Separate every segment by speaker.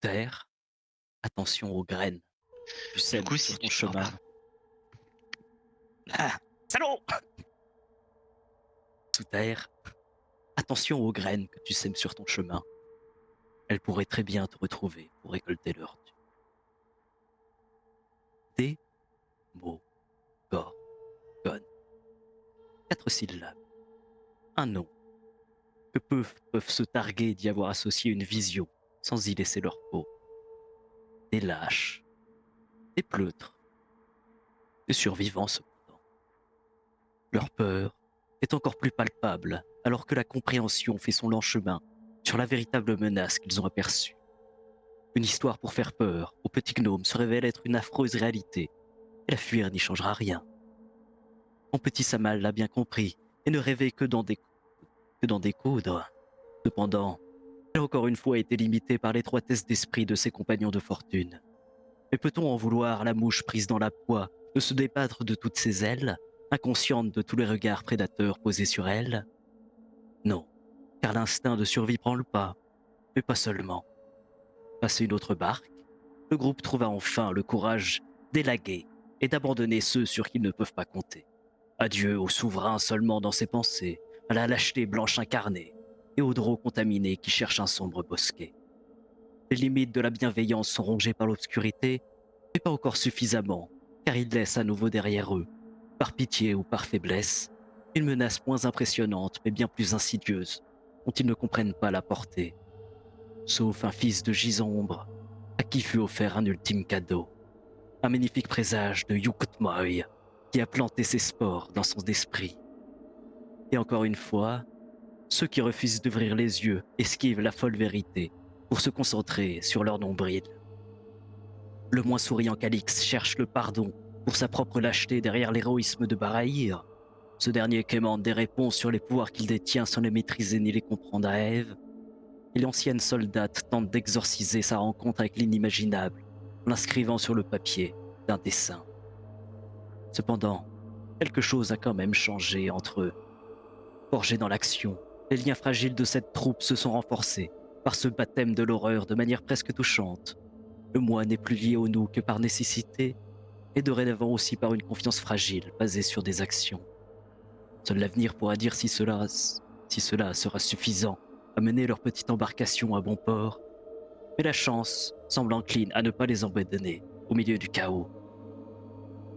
Speaker 1: Terre, attention aux graines. Tu
Speaker 2: Du
Speaker 1: sèmes
Speaker 2: coup,
Speaker 1: sur
Speaker 2: si
Speaker 1: ton
Speaker 2: tu
Speaker 1: chemin.
Speaker 2: pardon.
Speaker 1: Ah, salaud! Sous terre, attention aux graines que tu sèmes sur ton chemin. Elles pourraient très bien te retrouver pour récolter leur dû. Dé, mo, gor, gon. 4 syllabes. Un nom que peuvent se targuer d'y avoir associé une vision sans y laisser leur peau. Des lâches, des pleutres, des survivants cependant. Leur peur est encore plus palpable alors que la compréhension fait son lent chemin sur la véritable menace qu'ils ont aperçue. Une histoire pour faire peur au petit gnome se révèle être une affreuse réalité, et la fuir n'y changera rien. Mon petit Samal l'a bien compris et ne rêvait que d'en découdre. Cependant, elle a encore une fois été limitée par l'étroitesse d'esprit de ses compagnons de fortune. Mais peut-on en vouloir à la mouche prise dans la poix de se débattre de toutes ses ailes, inconsciente de tous les regards prédateurs posés sur elle? Non, car l'instinct de survie prend le pas, mais pas seulement. Passé une autre barque, le groupe trouva enfin le courage d'élaguer et d'abandonner ceux sur qui ils ne peuvent pas compter. Adieu au souverain seulement dans ses pensées, à la lâcheté blanche incarnée et au drôle contaminé qui cherche un sombre bosquet. Les limites de la bienveillance sont rongées par l'obscurité, mais pas encore suffisamment, car ils laissent à nouveau derrière eux, par pitié ou par faiblesse, une menace moins impressionnante mais bien plus insidieuse, dont ils ne comprennent pas la portée. Sauf un fils de Gisombre, à qui fut offert un ultime cadeau, un magnifique présage de Yukutmoy, qui a planté ses spores dans son esprit. Et encore une fois, ceux qui refusent d'ouvrir les yeux esquivent la folle vérité pour se concentrer sur leur nombril. Le moins souriant Calix cherche le pardon pour sa propre lâcheté derrière l'héroïsme de Barahir. Ce dernier quémande des réponses sur les pouvoirs qu'il détient sans les maîtriser ni les comprendre à Ève. Et l'ancienne soldate tente d'exorciser sa rencontre avec l'inimaginable en l'inscrivant sur le papier d'un dessin. Cependant, quelque chose a quand même changé entre eux. Forgés dans l'action, les liens fragiles de cette troupe se sont renforcés par ce baptême de l'horreur de manière presque touchante. Le moi n'est plus lié au nous que par nécessité, et dorénavant aussi par une confiance fragile basée sur des actions. Seul l'avenir pourra dire si cela sera suffisant à mener leur petite embarcation à bon port, mais la chance semble encline à ne pas les abandonner au milieu du chaos,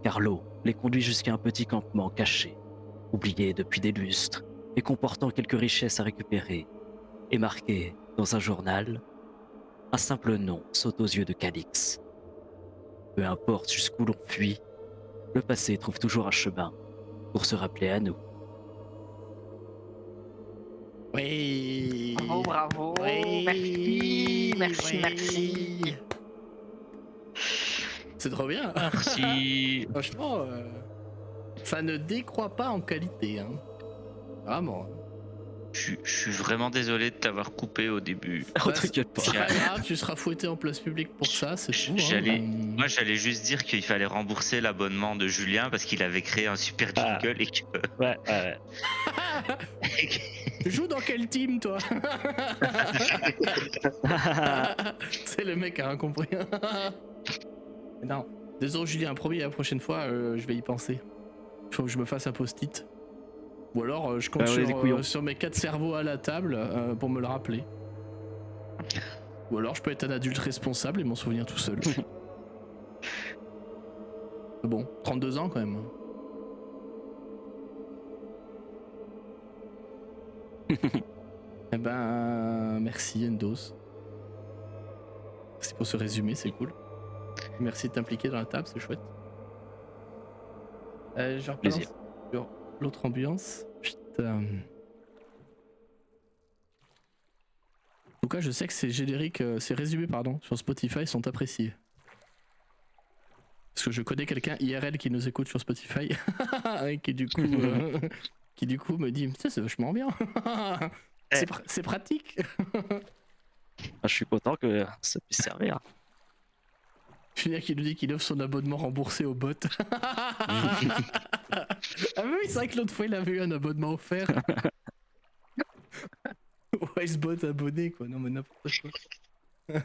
Speaker 1: car l'eau les conduit jusqu'à un petit campement caché, oublié depuis des lustres et comportant quelques richesses à récupérer, et marqué dans un journal, un simple nom saute aux yeux de Calix. Peu importe jusqu'où l'on fuit, le passé trouve toujours un chemin pour se rappeler à nous.
Speaker 3: Oui.
Speaker 4: Bravo, bravo.
Speaker 3: Oui.
Speaker 4: Merci.
Speaker 3: C'est trop bien.
Speaker 2: Merci.
Speaker 3: Franchement, ça ne décroît pas en qualité, hein. Vraiment.
Speaker 2: Je suis vraiment désolé de t'avoir coupé au début.
Speaker 1: Oh, t'inquiète pas.
Speaker 3: C'est pas grave, tu seras fouetté en place publique pour ça, c'est tout.
Speaker 2: Moi, j'allais juste dire qu'il fallait rembourser l'abonnement de Julien parce qu'il avait créé un super jingle et que.
Speaker 1: Ouais.
Speaker 3: Tu joues dans quel team, toi? C'est le mec a rien compris. Non. Désolé, Julien, promis, la prochaine fois, je vais y penser. Il faut que je me fasse un post-it. Ou alors, je compte sur mes 4 cerveaux à la table pour me le rappeler. Ou alors, je peux être un adulte responsable et m'en souvenir tout seul. Bon, 32 ans quand même. Eh ben, merci Endos. Merci pour ce résumé, c'est cool. Merci de t'impliquer dans la table, c'est chouette. Je repense
Speaker 1: Plaisir.
Speaker 3: sur l'autre ambiance. Putain. En tout cas, je sais que ces génériques, ces résumés, pardon, sur Spotify sont appréciés. Parce que je connais quelqu'un IRL qui nous écoute sur Spotify et qui du coup me dit, putain, c'est vachement bien. C'est pratique.
Speaker 1: Je suis content que ça puisse servir.
Speaker 3: Julien qui nous dit qu'il offre son abonnement remboursé au bot. Ah oui, c'est vrai que l'autre fois il avait eu un abonnement offert. Wisebot abonné quoi, non mais n'importe quoi.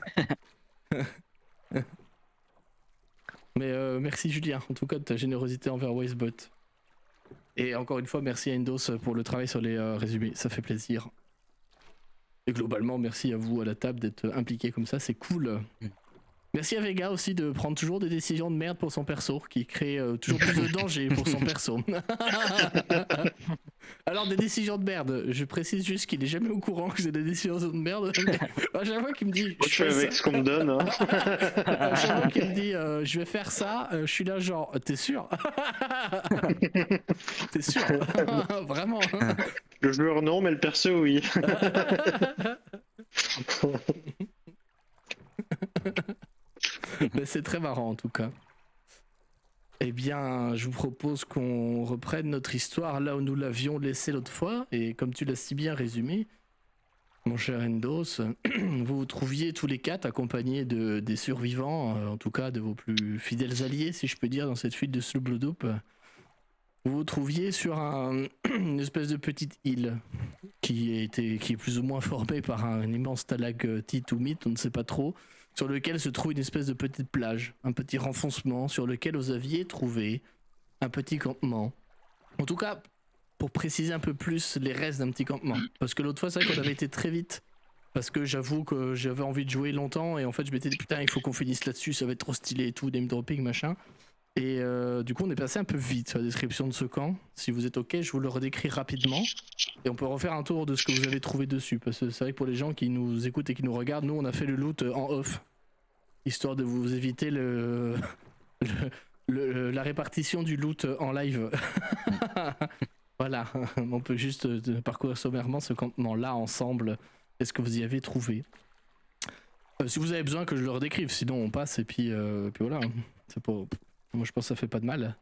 Speaker 3: Mais merci Julien, en tout cas de ta générosité envers Wisebot. Et encore une fois merci à Endos pour le travail sur les résumés, ça fait plaisir. Et globalement merci à vous à la table d'être impliqués comme ça, c'est cool. Merci à Vega aussi de prendre toujours des décisions de merde pour son perso, qui crée toujours plus de danger pour son perso. Alors des décisions de merde, je précise juste qu'il est jamais au courant que j'ai des décisions de merde. À chaque fois qu'il me dit...
Speaker 4: Moi, je fais avec ce qu'on me donne. Hein.
Speaker 3: À chaque fois qu'il me dit je vais faire ça, je suis là genre t'es sûr? T'es sûr? Vraiment?
Speaker 4: Le joueur non, mais le perso oui.
Speaker 3: Mais c'est très marrant en tout cas. Eh bien, je vous propose qu'on reprenne notre histoire là où nous l'avions laissée l'autre fois. Et comme tu l'as si bien résumé, mon cher Endos, vous vous trouviez tous les quatre accompagnés des survivants, en tout cas de vos plus fidèles alliés, si je peux dire, dans cette fuite de Sloubloudoup. Vous vous trouviez sur une espèce de petite île qui est plus ou moins formée par un immense stalagtite ou mythe, on ne sait pas trop, sur lequel se trouve une espèce de petite plage, un petit renfoncement sur lequel vous aviez trouvé un petit campement. En tout cas, pour préciser un peu plus les restes d'un petit campement. Parce que l'autre fois, c'est vrai qu'on avait été très vite. Parce que j'avoue que j'avais envie de jouer longtemps et en fait, je m'étais dit putain, il faut qu'on finisse là-dessus, ça va être trop stylé et tout, name dropping, machin. Et du coup, on est passé un peu vite sur la description de ce camp. Si vous êtes ok, je vous le redécris rapidement. Et on peut refaire un tour de ce que vous avez trouvé dessus. Parce que c'est vrai que pour les gens qui nous écoutent et qui nous regardent, nous, on a fait le loot en off. Histoire de vous éviter la répartition du loot en live. Voilà, on peut juste parcourir sommairement ce campement-là ensemble. Est-ce que vous y avez trouvé? Si vous avez besoin que je le redécrive, sinon on passe et puis voilà. C'est pas... Moi je pense que ça fait pas de mal.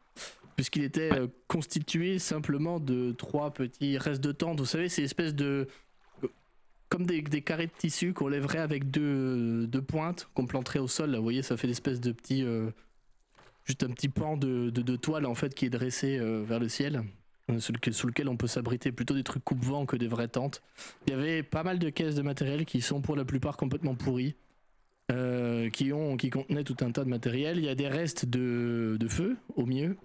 Speaker 3: Puisqu'il était constitué simplement de 3 petits restes de tente. Vous savez, c'est espèce de... Comme des carrés de tissu qu'on lèverait avec deux pointes, qu'on planterait au sol. Là, vous voyez, ça fait l'espèce de petit... juste un petit pan de toile en fait qui est dressé vers le ciel. Sous lequel on peut s'abriter, plutôt des trucs coupe-vent que des vraies tentes. Il y avait pas mal de caisses de matériel qui sont pour la plupart complètement pourries. Qui contenaient tout un tas de matériel. Il y a des restes de feu au milieu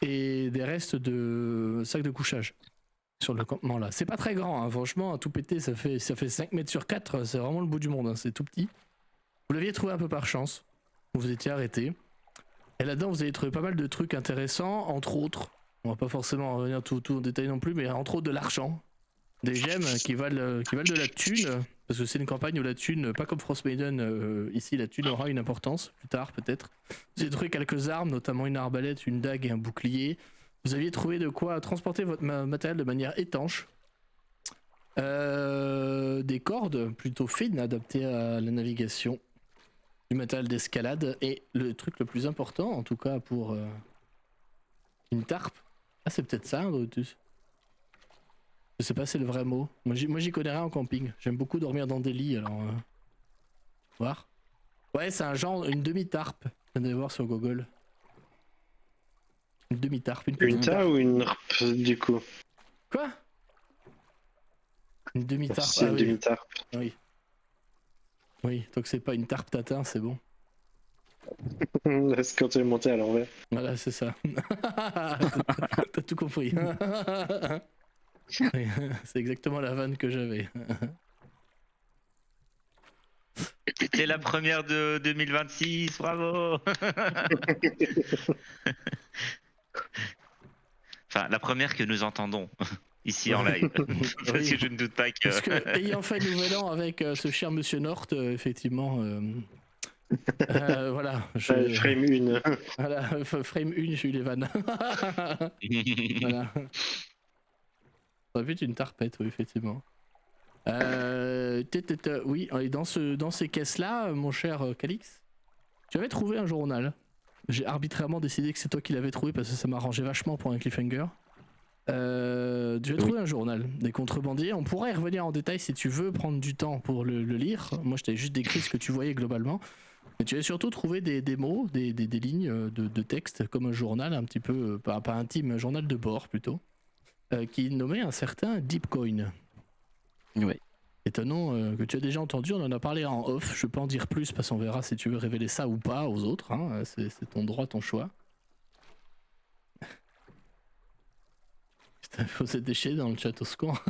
Speaker 3: et des restes de sacs de couchage sur le campement là. C'est pas très grand, hein. Franchement, à tout péter, ça fait 5 mètres sur 4, c'est vraiment le bout du monde, hein. C'est tout petit. Vous l'aviez trouvé un peu par chance, vous vous étiez arrêté. Et là-dedans, vous avez trouvé pas mal de trucs intéressants, entre autres, on va pas forcément revenir tout en détail non plus, mais entre autres de l'argent. Des gemmes qui valent de la thune, parce que c'est une campagne où la thune, pas comme Frost Maiden, ici la thune aura une importance, plus tard peut-être. Vous avez trouvé quelques armes, notamment une arbalète, une dague et un bouclier. Vous aviez trouvé de quoi transporter votre matériel de manière étanche. Des cordes plutôt fines adaptées à la navigation. Du matériel d'escalade. Et le truc le plus important, en tout cas pour une tarpe. Ah, c'est peut-être ça, Brutus. Je sais pas, c'est le vrai mot. Moi j'y connais rien en camping. J'aime beaucoup dormir dans des lits, alors... Voir. Ouais, c'est un genre, une demi-tarpe. Je viens de voir sur Google. Une demi-tarpe.
Speaker 4: Une tarpe ou une harpe, du coup?
Speaker 3: Quoi? Une demi-tarpe.
Speaker 4: C'est une demi-tarpe.
Speaker 3: Oui. Oui, tant que c'est pas une tarpe tatin, c'est bon.
Speaker 4: C'est quand tu es monté à l'envers.
Speaker 3: Voilà, c'est ça. T'as tout compris. C'est exactement la vanne que j'avais.
Speaker 2: C'était la première de 2026, bravo. Enfin, la première que nous entendons ici en live. Parce que je ne doute pas que...
Speaker 3: Parce que, ayant fait Nouvel An avec ce cher Monsieur Nort, effectivement... voilà.
Speaker 4: Frame 1.
Speaker 3: Voilà, frame 1, j'ai eu les vannes. Voilà. Ça aurait pu être une tarpette, oui, effectivement. Oui, et dans ces caisses-là, mon cher Calix, tu avais trouvé un journal. J'ai arbitrairement décidé que c'est toi qui l'avais trouvé parce que ça m'arrangeait vachement pour un cliffhanger. Je vais trouver un journal des contrebandiers. On pourrait y revenir en détail si tu veux prendre du temps pour le lire. Moi, je t'ai juste décrit ce que tu voyais globalement. Mais tu vas surtout trouver des mots, des lignes de texte, comme un journal un petit peu, pas intime, un journal de bord plutôt, qui nommait un certain Deepcoin.
Speaker 1: Ouais.
Speaker 3: C'est un nom que tu as déjà entendu, on en a parlé en off. Je peux en dire plus parce qu'on verra si tu veux révéler ça ou pas aux autres. Hein. C'est ton droit, ton choix. Putain, il faut se déchirer dans le chat au secours.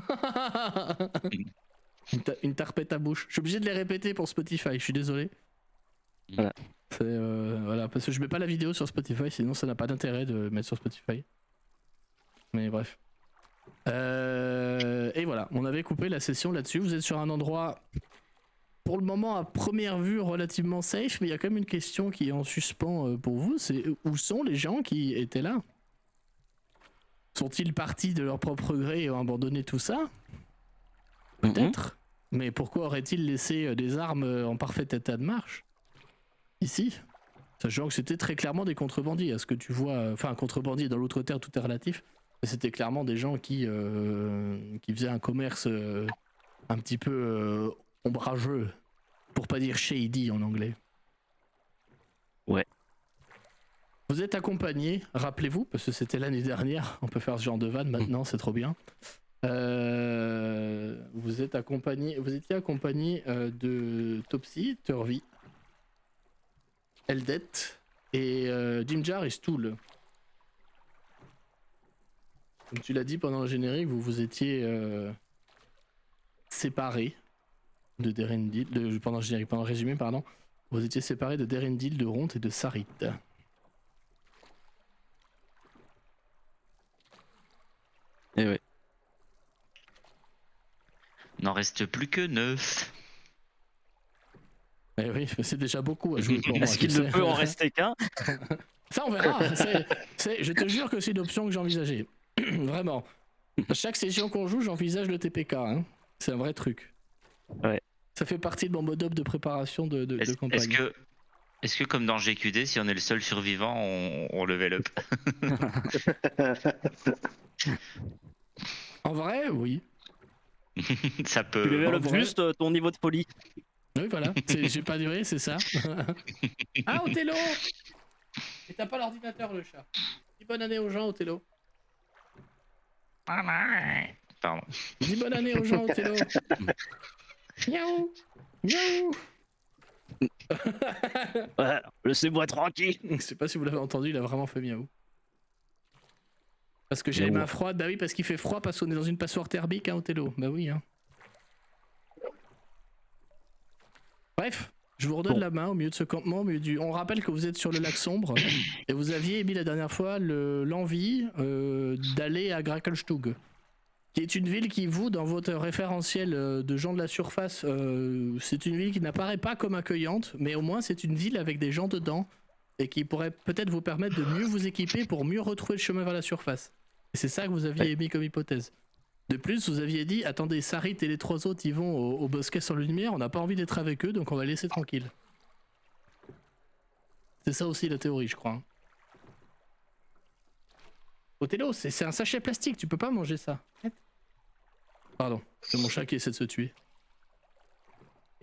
Speaker 3: Une tarpette à bouche. Je suis obligé de les répéter pour Spotify, je suis désolé.
Speaker 1: Voilà.
Speaker 3: Voilà, parce que je mets pas la vidéo sur Spotify, sinon ça n'a pas d'intérêt de mettre sur Spotify. Mais bref. Et voilà, on avait coupé la session là-dessus. Vous êtes sur un endroit, pour le moment, à première vue, relativement safe, mais il y a quand même une question qui est en suspens pour vous, c'est où sont les gens qui étaient là? Sont-ils partis de leur propre gré et ont abandonné tout ça? Peut-être. Mais pourquoi auraient-ils laissé des armes en parfait état de marche ici? Sachant que c'était très clairement des contrebandiers, à ce que tu vois, enfin contrebandiers dans l'autre terre, tout est relatif. C'était clairement des gens qui faisaient un commerce un petit peu ombrageux, pour pas dire shady en anglais.
Speaker 1: Ouais.
Speaker 3: Vous êtes accompagné, rappelez-vous, parce que c'était l'année dernière, on peut faire ce genre de vanne maintenant, c'est trop bien. Vous étiez accompagné de Topsy, Turvy, Eldet et Jimjar et Stool. Comme tu l'as dit pendant le générique, vous étiez séparés de Derendil, pendant le générique, pendant le résumé, pardon. Vous étiez séparés de Derendil, de Ronte et de Sarit.
Speaker 1: Et ouais.
Speaker 2: N'en reste plus que 9.
Speaker 3: Eh oui, mais c'est déjà beaucoup à jouer pour moi.
Speaker 1: Est-ce qu'il ne peut en rester qu'un?
Speaker 3: Ça, on verra. Je te jure que c'est une option que j'ai envisagée. Vraiment. À chaque session qu'on joue, j'envisage le TPK. Hein. C'est un vrai truc.
Speaker 1: Ouais.
Speaker 3: Ça fait partie de mon mode up de préparation de campagne.
Speaker 2: Est-ce que comme dans GQD, si on est le seul survivant, on level up?
Speaker 3: En vrai, oui.
Speaker 2: Ça
Speaker 1: Tu
Speaker 2: peut.
Speaker 1: développes
Speaker 3: en vrai-
Speaker 1: juste ton niveau de folie.
Speaker 3: Oui, voilà. J'ai pas duré, c'est ça. Ah, Othello! Et t'as pas l'ordinateur, le chat. Dis bonne année aux gens, Othello.
Speaker 2: Pardon.
Speaker 3: Dis bonne année aux gens, Othello. Miaou! Miaou!
Speaker 1: Ouais, laissez-moi tranquille.
Speaker 3: Je sais pas si vous l'avez entendu, il a vraiment fait miaou. Parce que j'ai les
Speaker 1: Miaou.
Speaker 3: mains froides, bah oui, parce qu'il fait froid, parce qu'on est dans une passoire thermique, hein, Othello. Bah oui, hein. Bref, je vous redonne
Speaker 1: Bon.
Speaker 3: la main au milieu de ce campement, au milieu du... On rappelle que vous êtes sur le lac sombre, et vous aviez émis la dernière fois l'envie d'aller à Grakelstug, qui est une ville qui, vous, dans votre référentiel de gens de la surface, c'est une ville qui n'apparaît pas comme accueillante, mais au moins c'est une ville avec des gens dedans, et qui pourrait peut-être vous permettre de mieux vous équiper pour mieux retrouver le chemin vers la surface. Et c'est ça que vous aviez émis comme hypothèse. De plus, vous aviez dit, attendez, Sarit et les trois autres, ils vont au bosquet sans lumière, on n'a pas envie d'être avec eux, donc on va les laisser tranquilles. C'est ça aussi la théorie, je crois. Hein. Othello, c'est un sachet plastique, tu peux pas manger ça. Pardon, c'est mon chat qui essaie de se tuer.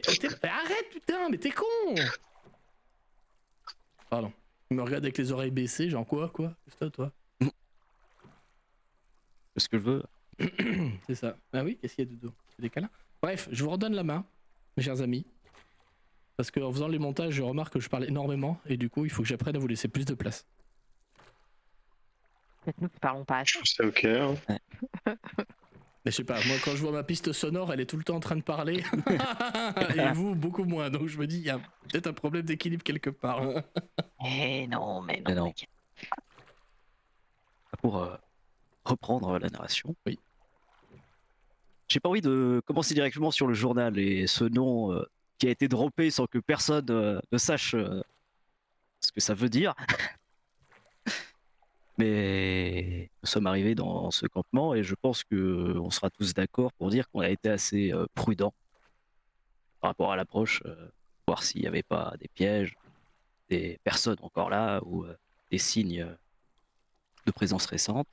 Speaker 3: Mais arrête, putain, mais t'es con! Pardon. Il me regarde avec les oreilles baissées, genre quoi? C'est ça, toi?
Speaker 1: C'est ce que je veux.
Speaker 3: C'est ça. Ah oui, qu'est-ce qu'il y a de dos? C'est des câlins? Bref, je vous redonne la main, mes chers amis. Parce qu'en faisant les montages, je remarque que je parle énormément, et du coup, il faut que j'apprenne à vous laisser plus de place.
Speaker 5: Peut-être nous qui parlons pas assez.
Speaker 4: C'est ok. Hein.
Speaker 3: Mais je sais pas, moi quand je vois ma piste sonore, elle est tout le temps en train de parler. Et vous, beaucoup moins. Donc je me dis, il y a peut-être un problème d'équilibre quelque part.
Speaker 5: Eh non, mais
Speaker 1: Mais
Speaker 5: non.
Speaker 1: non. Pour reprendre la narration.
Speaker 3: Oui.
Speaker 1: J'ai pas envie de commencer directement sur le journal et ce nom qui a été droppé sans que personne ne sache ce que ça veut dire. Mais nous sommes arrivés dans ce campement et je pense qu'on sera tous d'accord pour dire qu'on a été assez prudents par rapport à l'approche, voir s'il n'y avait pas des pièges, des personnes encore là ou des signes de présence récente.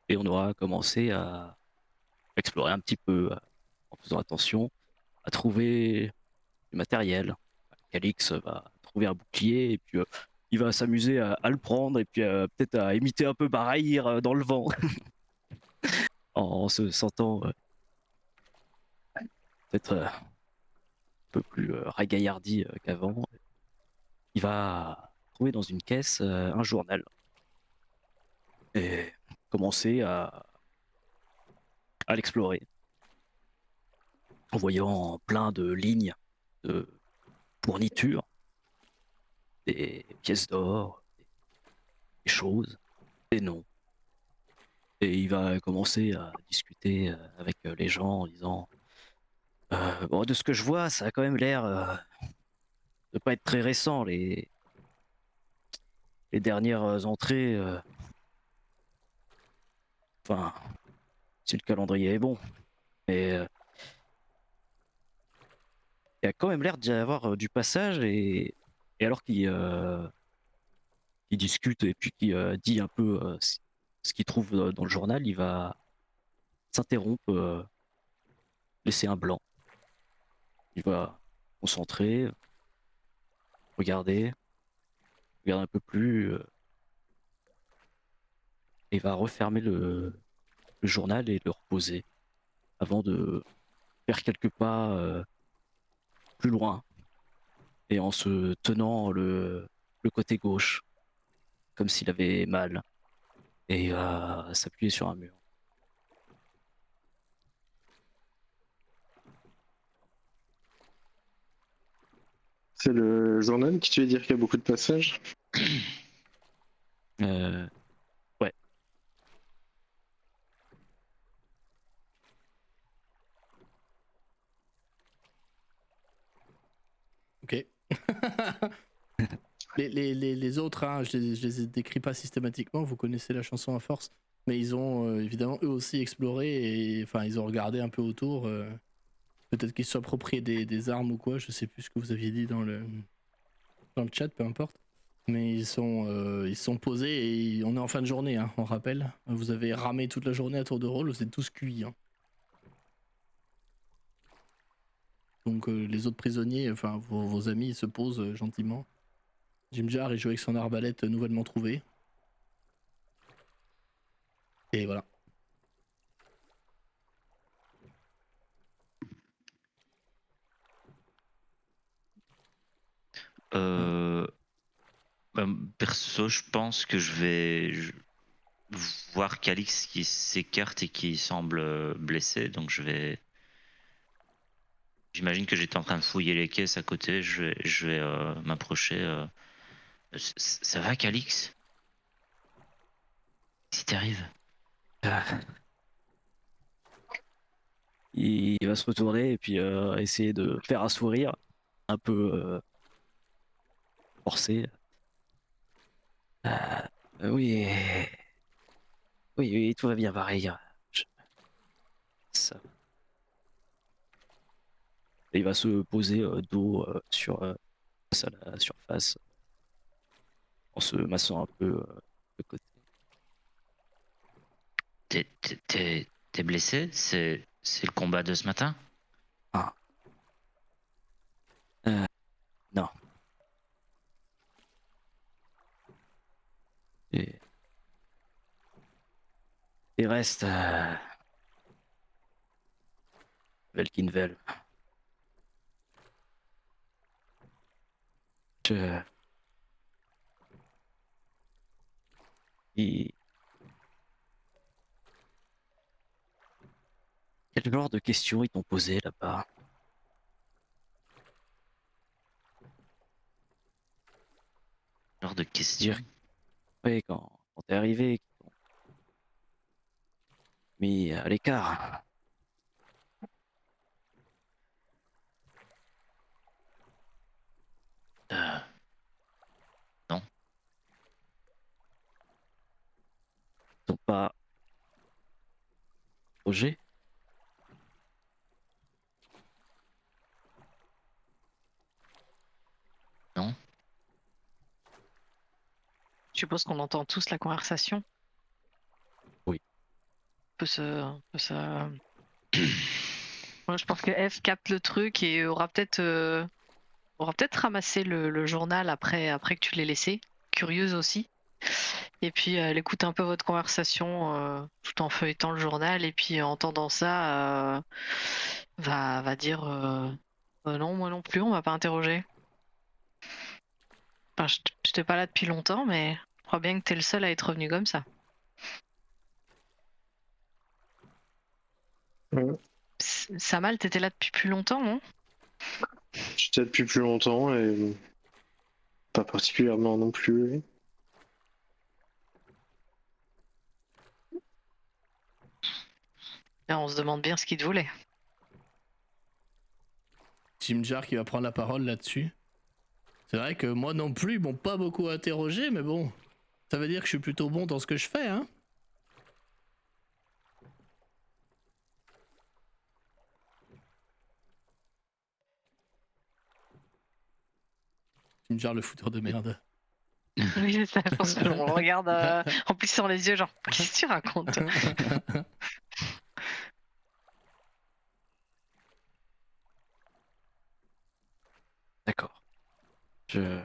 Speaker 1: et on aura commencé à explorer un petit peu, en faisant attention à trouver du matériel. Calix va trouver un bouclier et puis il va s'amuser à le prendre et puis peut-être à imiter un peu Barahir dans le vent en se sentant peut-être un peu plus ragaillardi qu'avant. Il va trouver dans une caisse un journal et commencer à l'explorer en voyant plein de lignes de fournitures, des pièces d'or, des choses, des noms. Et il va commencer à discuter avec les gens en disant bon, de ce que je vois, ça a quand même l'air de pas être très récent, les dernières entrées. Enfin, si le calendrier est bon. Mais il y a quand même l'air d'y avoir du passage et alors qu'il discute et puis qu'il dit un peu ce qu'il trouve dans le journal, il va s'interrompre, laisser un blanc. Il va concentrer, regarder, regarder un peu plus et va refermer le journal et le reposer avant de faire quelques pas plus loin et en se tenant le côté gauche comme s'il avait mal et s'appuyer sur un mur.
Speaker 4: C'est le journal qui te fait dire qu'il y a beaucoup de passages.
Speaker 1: Ouais.
Speaker 3: Ok. Les autres, hein, je les décris pas systématiquement, vous connaissez la chanson à force, mais ils ont évidemment eux aussi exploré et enfin ils ont regardé un peu autour. Peut-être qu'ils se sont appropriés des armes ou quoi, je sais plus ce que vous aviez dit dans le chat, peu importe. Mais ils sont posés et on est en fin de journée, hein, on rappelle. Vous avez ramé toute la journée à tour de rôle, vous êtes tous cuits. Hein. Donc les autres prisonniers, enfin vos amis, ils se posent gentiment. Jim Jar, il joue avec son arbalète nouvellement trouvée. Et voilà.
Speaker 2: Euh, Perso, je pense que voir Calix qui s'écarte et qui semble blessé, donc j'imagine que j'étais en train de fouiller les caisses à côté, je vais m'approcher. Ça va, Calix? Qu'est-ce qui t'arrive?
Speaker 1: Il va se retourner et puis essayer de faire un sourire un peu forcé. Oui, oui, oui, tout va bien, pareil. Ça. Et il va se poser dos sur face à la surface en se massant un peu de côté.
Speaker 2: T'es blessé? C'est le combat de ce matin?
Speaker 1: Ah, non. Et il reste Velkinvel. Je... il- Quel genre de questions ils t'ont posé là-bas?
Speaker 2: Genre de
Speaker 1: Dire,
Speaker 2: question.
Speaker 1: ouais, quand t'es arrivé, qu'ils t'ont mis à l'écart.
Speaker 2: Euh, non.
Speaker 1: Ils t'ont pas projet.
Speaker 2: Non.
Speaker 5: Je suppose qu'on entend tous la conversation.
Speaker 1: Oui.
Speaker 5: Moi, je pense que F capte le truc et aura peut-être ramassé le journal après que tu l'aies laissé. Curieuse aussi. Et puis elle écoute un peu votre conversation tout en feuilletant le journal et puis en entendant ça va dire non, moi non plus, on m'a pas interrogé. Enfin, j'étais pas là depuis longtemps, mais je crois bien que t'es le seul à être revenu comme ça.
Speaker 4: Ouais.
Speaker 5: Samal, t'étais là depuis plus longtemps, non?
Speaker 4: J'étais depuis plus longtemps et pas particulièrement non plus. Oui.
Speaker 5: Là, on se demande bien ce qu'il te voulait.
Speaker 3: Jimjar qui va prendre la parole là-dessus. C'est vrai que moi non plus, ils m'ont pas beaucoup interrogé, mais bon, ça veut dire que je suis plutôt bon dans ce que je fais, hein. Jimjar le fouteur de merde.
Speaker 5: Oui, c'est ça, je pense qu'on le regarde en plissant les yeux, genre, qu'est-ce que tu racontes?
Speaker 1: D'accord. Je...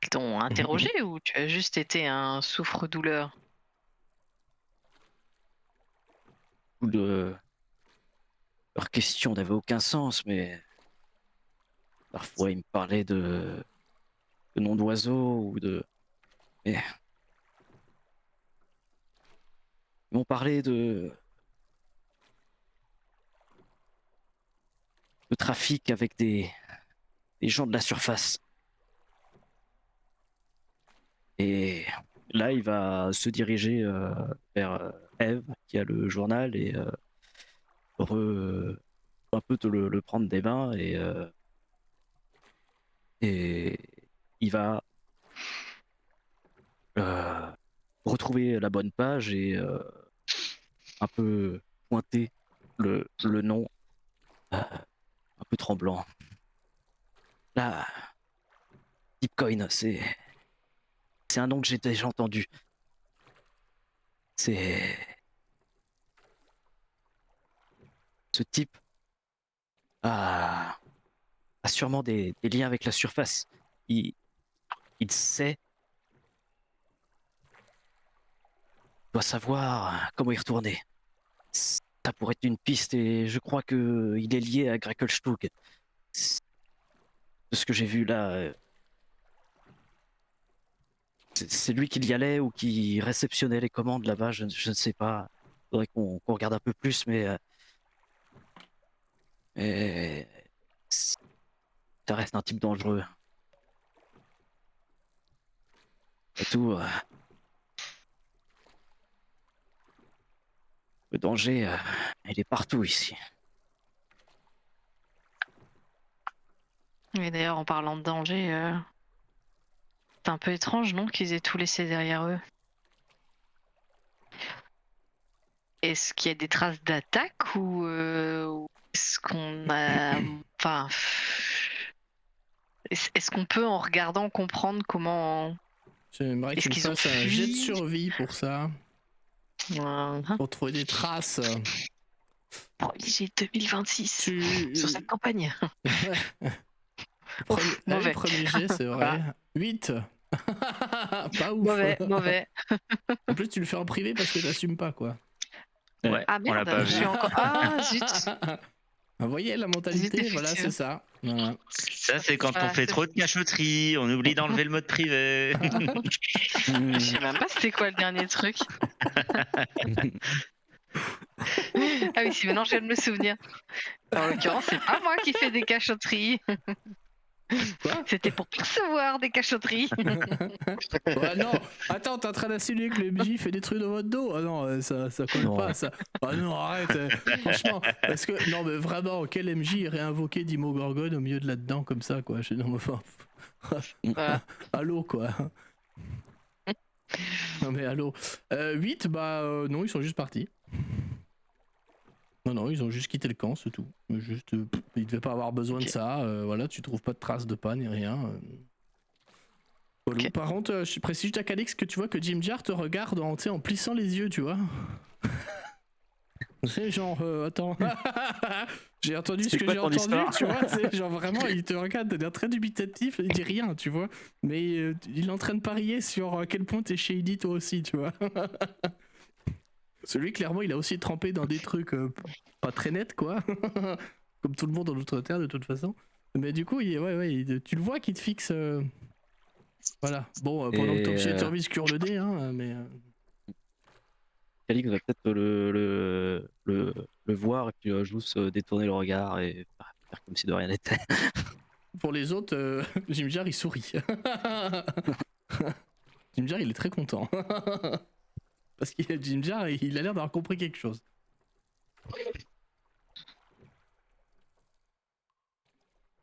Speaker 5: Ils t'ont interrogé ou tu as juste été un souffre-douleur?
Speaker 1: de... Leurs questions n'avaient aucun sens, mais parfois ils me parlaient de noms d'oiseaux ou de... Mais... Ils m'ont parlé de trafic avec des gens de la surface. Et là, il va se diriger vers Eve, qui a le journal, et un peu te le prendre des mains, et il va retrouver la bonne page et un peu pointer le nom, un peu tremblant. Là, Deepcoin, c'est un nom que j'ai déjà entendu. C'est... Ce type a sûrement des liens avec la surface. Il sait, doit savoir comment y retourner. Ça pourrait être une piste et je crois que il est lié à Grackelstug. De ce que j'ai vu là, c'est lui qui y allait ou qui réceptionnait les commandes là-bas, je ne sais pas. Faudrait qu'on regarde un peu plus, mais ça reste un type dangereux. Et tout, le danger, il est partout ici.
Speaker 5: Et d'ailleurs, en parlant de danger, c'est un peu étrange, non, qu'ils aient tout laissé derrière eux. Est-ce qu'il y a des traces d'attaque ou est-ce qu'on a... Enfin... Est-ce qu'on peut, en regardant, comprendre comment...
Speaker 3: J'aimerais que
Speaker 5: Est-ce
Speaker 3: tu me
Speaker 5: qu'ils ont
Speaker 3: fasses un jet de
Speaker 5: fui?
Speaker 3: survie pour ça, pour trouver des traces.
Speaker 5: J'ai 2026
Speaker 3: Tu...
Speaker 5: sur cette campagne.
Speaker 3: Premier... Ah oui,
Speaker 5: Mauvais.
Speaker 3: premier jet, c'est vrai. 8. Pas ouf.
Speaker 5: Mauvais.
Speaker 3: En plus, tu le fais en privé parce que t'assumes pas, quoi.
Speaker 2: Ouais,
Speaker 5: Ah
Speaker 2: on l'a
Speaker 5: merde,
Speaker 2: pas
Speaker 5: je
Speaker 2: vu.
Speaker 5: suis encore... Ah zut.
Speaker 3: Vous voyez la mentalité,
Speaker 5: Zut,
Speaker 3: voilà, c'est
Speaker 5: effectivement.
Speaker 3: ça. Voilà.
Speaker 2: Ça, c'est quand on
Speaker 5: Ah,
Speaker 2: fait
Speaker 5: c'est-
Speaker 2: trop de cachotterie, on oublie d'enlever le mode privé.
Speaker 5: Je sais même pas c'était quoi le dernier truc. Ah oui, si maintenant je viens de me souvenir. En l'occurrence, c'est pas moi qui fais des cachotteries.
Speaker 3: Quoi?
Speaker 5: C'était pour percevoir des cachotteries.
Speaker 3: Ouais, non, attends, t'es en train d'insinuer que le MJ fait des trucs dans votre dos? Ah non, ça colle
Speaker 1: Non.
Speaker 3: pas, ça. Ah non, arrête, franchement, parce que, non, mais vraiment, quel MJ irait invoquer Dimogorgon au milieu de là-dedans, comme ça, quoi? Non, mais enfin,
Speaker 5: Voilà.
Speaker 3: allô, quoi. Non, mais allô. 8, bah, non, ils sont juste partis. Non, ils ont juste quitté le camp, c'est tout. Juste, ils devaient pas avoir besoin de
Speaker 5: Ok.
Speaker 3: ça. Voilà, tu trouves pas de traces de pas ni rien. Voilà.
Speaker 5: Ok.
Speaker 3: Par contre, je précise juste à Calix que tu vois que Jim Jar te regarde en, tu sais, en plissant les yeux, tu vois. C'est genre, attends, j'ai entendu ce
Speaker 1: C'est
Speaker 3: que
Speaker 1: quoi
Speaker 3: j'ai
Speaker 1: ton
Speaker 3: entendu,
Speaker 1: histoire
Speaker 3: tu vois, c'est genre vraiment, il te regarde de l'air très dubitatif, il dit rien, tu vois, mais il est en train de parier sur à quel point t'es shady toi aussi, tu vois. Celui, clairement, il a aussi trempé dans des trucs pas très nets, quoi, comme tout le monde dans l'Outre-Terre de toute façon, mais du coup, tu le vois qu'il te fixe, voilà, bon, pendant que ton
Speaker 1: Et
Speaker 3: petit service cure le nez, hein, mais...
Speaker 1: Calix va peut-être le voir et puis juste détourner le regard et faire comme si de rien n'était.
Speaker 3: Pour les autres, Jim Jar il sourit. Jim Jar il est très content. Parce que Jim Jar il a l'air d'avoir compris quelque chose.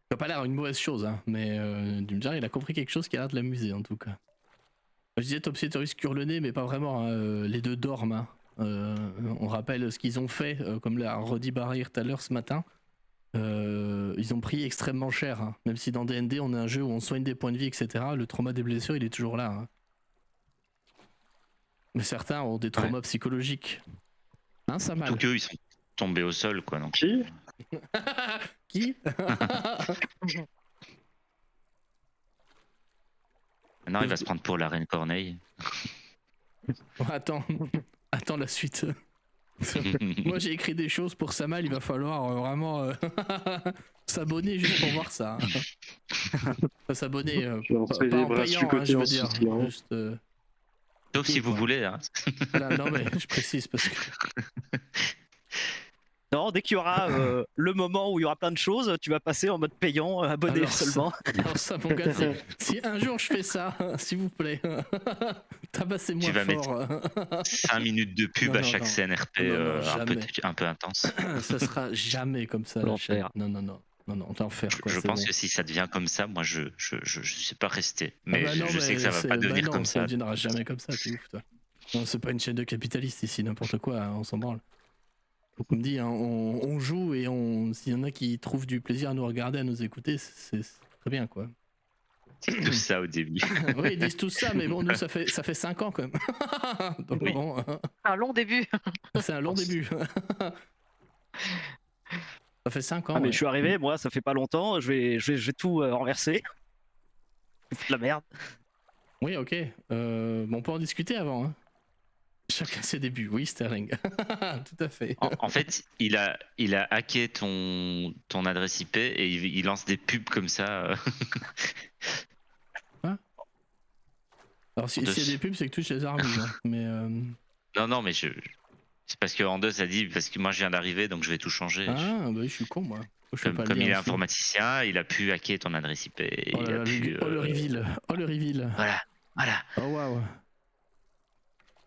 Speaker 3: Ça n'a pas l'air une mauvaise chose, hein, mais Jim Jar il a compris quelque chose qui a l'air de l'amuser en tout cas. Je disais Topsy cure le nez, mais pas vraiment. Hein, les deux dorment. Hein. On rappelle ce qu'ils ont fait, comme l'a redit Barrir tout à l'heure ce matin. Ils ont pris extrêmement cher, hein. Même si dans D&D on a un jeu où on soigne des points de vie, etc. Le trauma des blessures il est toujours là. Hein. Mais certains ont des traumas psychologiques. Hein, ça mal.
Speaker 2: Tout qu'eux, ils sont tombés au sol, quoi. Donc.
Speaker 4: Qui?
Speaker 3: Qui?
Speaker 2: Maintenant, il va se prendre pour la reine Corneille.
Speaker 3: Attends la suite. Moi j'ai écrit des choses pour Samal, il va falloir vraiment s'abonner juste pour voir ça. Enfin, s'abonner,
Speaker 4: Je vais rentrer
Speaker 3: pas
Speaker 4: les
Speaker 3: en
Speaker 4: bras
Speaker 3: payant,
Speaker 4: sur le
Speaker 3: hein,
Speaker 4: côté
Speaker 3: je
Speaker 4: en
Speaker 3: veux dire.
Speaker 4: soutien.
Speaker 3: Juste,
Speaker 2: Sauf si vous
Speaker 3: quoi.
Speaker 2: voulez. Hein.
Speaker 3: Voilà, non mais je précise parce que...
Speaker 1: Non, dès qu'il y aura le moment où il y aura plein de choses, tu vas passer en mode payant, abonné
Speaker 3: Alors,
Speaker 1: seulement.
Speaker 3: Alors ça mon gars, si un jour je fais ça, s'il vous plaît, tabassez-moi
Speaker 2: Tu vas
Speaker 3: fort.
Speaker 2: 5 minutes de pub
Speaker 3: Non,
Speaker 2: à
Speaker 3: non,
Speaker 2: chaque
Speaker 3: non.
Speaker 2: scène RP
Speaker 3: Non, jamais.
Speaker 2: un peu intense.
Speaker 3: Ça sera jamais comme ça. la chaîne.
Speaker 1: L'enfer.
Speaker 3: Non, l'enfer quoi.
Speaker 2: Je
Speaker 3: c'est
Speaker 2: pense
Speaker 3: bon.
Speaker 2: que si ça devient comme ça, moi je sais pas rester.
Speaker 3: Ah
Speaker 2: Mais
Speaker 3: bah non,
Speaker 2: je sais que ça va
Speaker 3: c'est-
Speaker 2: pas devenir
Speaker 3: non,
Speaker 2: comme
Speaker 3: ça
Speaker 2: ça.
Speaker 3: ne deviendra jamais comme ça, t'es ouf toi. Non, c'est pas une chaîne de capitalistes ici, n'importe quoi, hein, on s'en branle. Comme dit, hein, on joue et s'il y en a qui trouvent du plaisir à nous regarder, à nous écouter, c'est très bien quoi.
Speaker 2: C'est tout ça au début.
Speaker 3: Oui, ils disent tout ça, mais bon, nous ça fait 5 ans quand même. Donc
Speaker 2: Oui.
Speaker 3: bon,
Speaker 5: Un long début.
Speaker 3: c'est un long début. Ça fait 5 ans.
Speaker 1: Ah mais
Speaker 3: ouais.
Speaker 1: je suis arrivé, moi ça fait pas longtemps, je vais tout renverser. Foutre la merde.
Speaker 3: Oui, ok. Bon, on peut en discuter avant. Hein. Chacun ses débuts, oui, Sterling. Tout à fait.
Speaker 2: En fait, il a hacké ton adresse IP et il lance des pubs comme ça.
Speaker 3: Alors, s'il y a des pubs, c'est que tu les armes. Hein. Mais.
Speaker 2: Non, mais c'est parce que Andos a dit, parce que moi je viens d'arriver, donc je vais tout changer.
Speaker 3: Ah, bah je suis con, moi. Je fais pas le
Speaker 2: Comme
Speaker 3: lien
Speaker 2: il est
Speaker 3: aussi.
Speaker 2: informaticien, il a pu hacker ton adresse IP. Et
Speaker 3: Oh
Speaker 2: il
Speaker 3: là
Speaker 2: a
Speaker 3: là,
Speaker 2: pu,
Speaker 3: le reveal. Oh, le reveal.
Speaker 2: Voilà.
Speaker 3: Oh, waouh.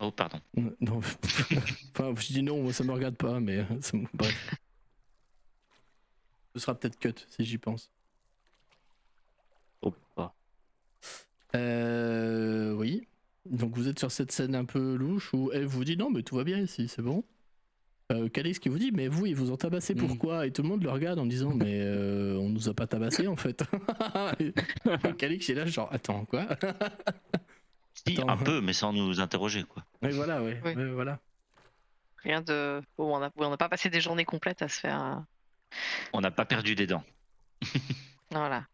Speaker 2: Oh, pardon.
Speaker 3: Non. Enfin, je dis non, moi ça me regarde pas, mais bref. Ce sera peut-être cut si j'y pense.
Speaker 1: Oh, pas.
Speaker 3: Oui. Donc vous êtes sur cette scène un peu louche où elle vous dit non, mais tout va bien ici, c'est bon. Calix qui vous dit mais vous ils vous ont tabassé pourquoi? Et tout le monde le regarde en disant mais on nous a pas tabassé en fait. Et Calix est là genre attends quoi?
Speaker 2: Si,
Speaker 3: Attends.
Speaker 2: un peu, mais sans nous interroger, quoi.
Speaker 3: Oui voilà ouais,
Speaker 5: Oui.
Speaker 3: ouais, voilà.
Speaker 5: Rien de. Bon, on n'a pas passé des journées complètes à se faire.
Speaker 2: On n'a pas perdu des dents.
Speaker 5: Voilà.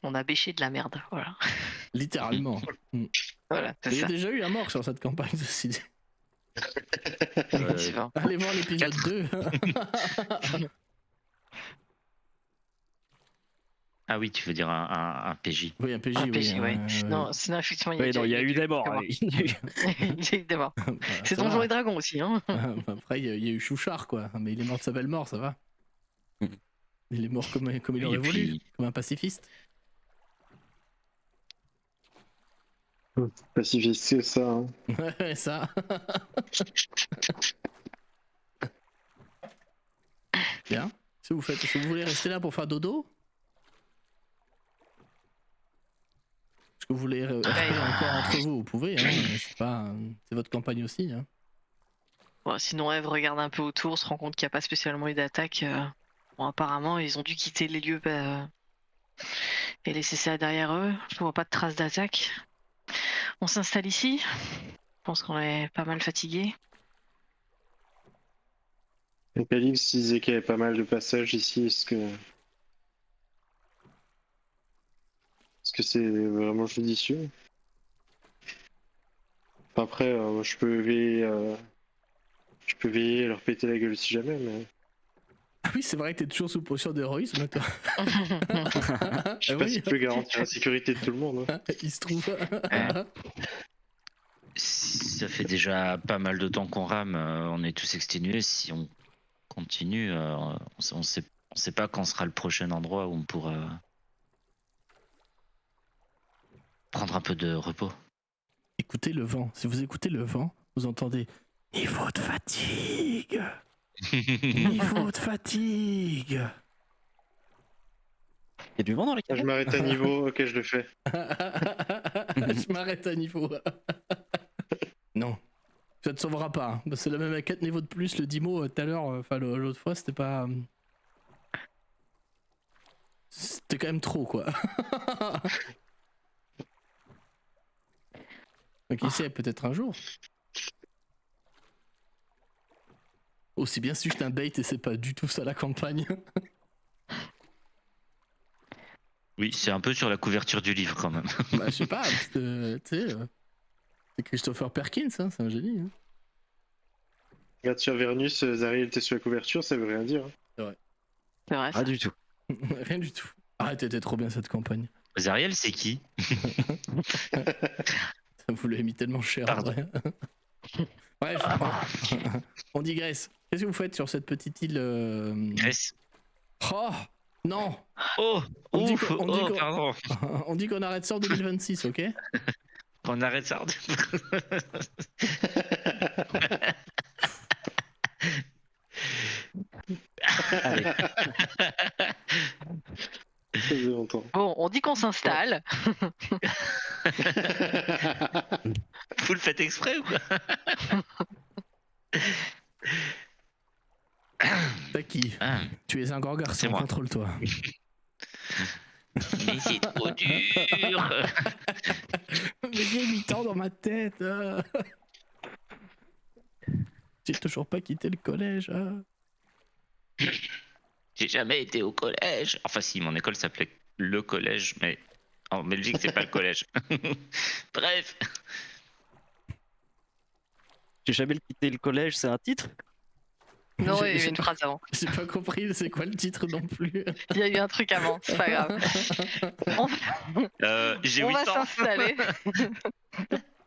Speaker 5: On a bêché de la merde. Voilà.
Speaker 3: Littéralement.
Speaker 5: Voilà, c'est
Speaker 3: Il y a
Speaker 5: ça.
Speaker 3: déjà eu un mort sur cette campagne ceci dit.
Speaker 5: Effectivement.
Speaker 3: Allez voir l'épisode 2.
Speaker 2: Ah oui, tu veux dire un PJ.
Speaker 3: Oui un PJ
Speaker 5: Un
Speaker 3: oui.
Speaker 5: PJ, ouais.
Speaker 3: ouais.
Speaker 5: Non, sinon, effectivement,
Speaker 1: Oui, non, il y a eu des morts.
Speaker 5: morts.
Speaker 1: Il y a eu-
Speaker 5: Il y a eu des morts.
Speaker 3: Voilà,
Speaker 5: C'est
Speaker 3: ça
Speaker 5: Donjons
Speaker 3: va.
Speaker 5: et Dragons aussi, hein.
Speaker 3: Après il y a eu Chouchard quoi, mais il est mort de sa belle mort, ça va.
Speaker 1: Mhm.
Speaker 3: Il est mort comme il
Speaker 2: Et
Speaker 3: aurait voulu,
Speaker 2: puis-
Speaker 3: comme un pacifiste.
Speaker 4: Pacifiste, c'est ça. Hein.
Speaker 3: Ouais, ça. Bien. Si vous voulez rester là pour faire dodo? Est-ce que vous voulez rester encore entre vous? Vous pouvez, hein. C'est votre campagne aussi. Hein.
Speaker 5: Bon, sinon, Eve regarde un peu autour, se rend compte qu'il n'y a pas spécialement eu d'attaque. Bon, apparemment, ils ont dû quitter les lieux et laisser ça derrière eux. Je vois pas de traces d'attaque. On s'installe ici. Je pense qu'on est pas mal fatigué.
Speaker 4: Et Calix disait qu'il y avait pas mal de passages ici. Est-ce que c'est vraiment judicieux? Après, je peux veiller et leur péter la gueule si jamais, mais
Speaker 3: Ah oui, c'est vrai que t'es toujours sous potion d'héroïsme, toi.
Speaker 4: je sais pas si je peux garantir la sécurité de tout le monde. Hein.
Speaker 3: Il se trouve.
Speaker 2: Ça fait déjà pas mal de temps qu'on rame, on est tous exténués. Si on continue, on sait pas quand sera le prochain endroit où on pourra prendre un peu de repos.
Speaker 3: Écoutez le vent. Si vous écoutez le vent, vous entendez niveau de fatigue. Niveau de fatigue.
Speaker 1: Il y a du vent dans les
Speaker 4: Je
Speaker 1: caves.
Speaker 4: m'arrête à niveau, ok, je le fais.
Speaker 3: Je m'arrête à niveau. Non. Ça te sauvera pas. Hein. C'est la même à 4 niveaux de plus. Le Dimo, tout à l'heure, enfin l'autre fois, c'était pas. C'était quand même trop, quoi. Donc, qui sait, peut-être un jour. Aussi bien si juste un bait et c'est pas du tout ça la campagne.
Speaker 2: Oui, c'est un peu sur la couverture du livre quand même.
Speaker 3: Bah, je sais pas, tu sais. C'est Christopher Perkins, hein, c'est un génie. Hein.
Speaker 4: Regarde sur Vernus, Zariel était sous la couverture, ça veut rien dire. Hein.
Speaker 5: C'est vrai. Ça.
Speaker 1: Pas du tout.
Speaker 3: Rien du tout. Arrête, était trop bien cette campagne.
Speaker 2: Zariel, c'est qui?
Speaker 3: Ça vous l'a mis tellement cher. En vrai. Bref, on digresse. Qu'est-ce que vous faites sur cette petite île
Speaker 2: Grèce.
Speaker 3: Oh non.
Speaker 2: Oh,
Speaker 3: On dit
Speaker 2: ouf,
Speaker 3: qu'on- on dit
Speaker 2: oh,
Speaker 3: qu'on-
Speaker 2: pardon.
Speaker 3: On dit qu'on arrête ça en 2026, ok?
Speaker 2: On arrête ça.
Speaker 1: Allez.
Speaker 4: Ça faisait longtemps.
Speaker 5: Bon, on dit qu'on s'installe.
Speaker 2: Vous le faites exprès ou quoi?
Speaker 3: T'as qui?
Speaker 2: Ah,
Speaker 3: Tu es un grand
Speaker 2: C'est
Speaker 3: garçon,
Speaker 2: moi.
Speaker 3: contrôle-toi.
Speaker 2: mais c'est trop dur.
Speaker 3: Mais j'ai 8 ans dans ma tête. J'ai toujours pas quitté le collège.
Speaker 2: J'ai jamais été au collège. Enfin si, mon école s'appelait le collège, mais en Belgique c'est pas le collège. Bref.
Speaker 1: J'ai jamais quitté le collège, c'est un titre?
Speaker 5: Non,
Speaker 3: J'ai-
Speaker 5: il y a eu
Speaker 3: j'ai
Speaker 5: une
Speaker 3: pas-
Speaker 5: phrase avant.
Speaker 3: J'ai pas compris c'est quoi le titre non plus.
Speaker 5: Il y a eu un truc avant, c'est pas grave. On,
Speaker 2: J'ai
Speaker 5: on
Speaker 2: 8
Speaker 5: va
Speaker 2: ans.
Speaker 5: s'installer.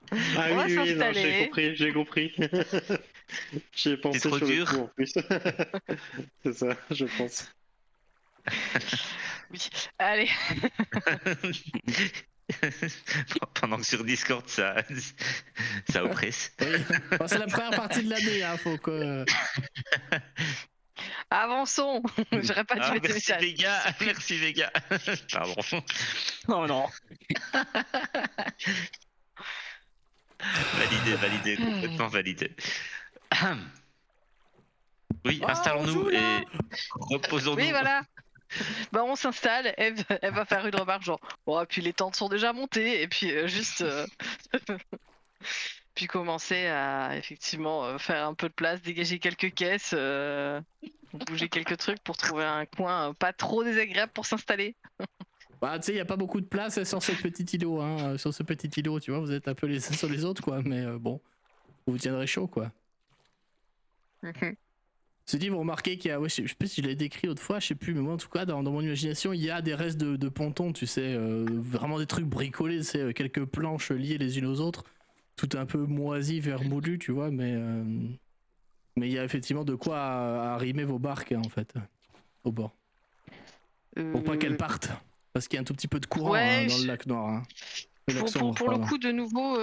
Speaker 4: Ah
Speaker 5: On va
Speaker 4: oui, non,
Speaker 5: s'installer.
Speaker 4: j'ai compris. J'y ai pensé
Speaker 2: trop
Speaker 4: sur
Speaker 2: dur.
Speaker 4: le coup en plus. C'est ça, je pense.
Speaker 5: Oui, allez.
Speaker 2: Pendant que sur Discord ça oppresse.
Speaker 3: Oui. Bon, c'est la première partie de l'année, hein, faut que.
Speaker 5: Avançons. J'aurais pas dû
Speaker 2: Ah,
Speaker 5: mettre des
Speaker 2: merci
Speaker 5: messages.
Speaker 2: Vega, merci Vega. Pardon.
Speaker 1: Oh non.
Speaker 2: Validé, complètement validé. Oui,
Speaker 3: Oh,
Speaker 2: installons-nous
Speaker 3: on joue, là.
Speaker 2: et reposons-nous.
Speaker 5: Oui, voilà. Bah, on s'installe. Eve va faire une remarque genre, bon, puis les tentes sont déjà montées. Et puis juste. Puis commencer à effectivement faire un peu de place, dégager quelques caisses, bouger quelques trucs pour trouver un coin pas trop désagréable pour s'installer.
Speaker 3: Bah, tu sais, y a pas beaucoup de place sur ce petit îlot, hein. Sur ce petit îlot, tu vois, vous êtes un peu les uns sur les autres, quoi. Mais bon, vous vous tiendrez chaud, quoi. C'est dit, vous remarquez qu'il y a, ouais, je sais pas si je l'ai décrit autrefois, je sais plus, mais moi en tout cas, dans mon imagination, il y a des restes de pontons, tu sais, vraiment des trucs bricolés, c'est quelques planches liées les unes aux autres, tout un peu moisi, vermoulu, tu vois, mais il y a effectivement de quoi arrimer vos barques, hein, en fait, au bord. Pour pas qu'elles partent, parce qu'il y a un tout petit peu de courant
Speaker 5: Ouais,
Speaker 3: hein, dans le lac Noir. Hein. Le lac sombre,
Speaker 5: Pour le
Speaker 3: pardon.
Speaker 5: coup, de nouveau,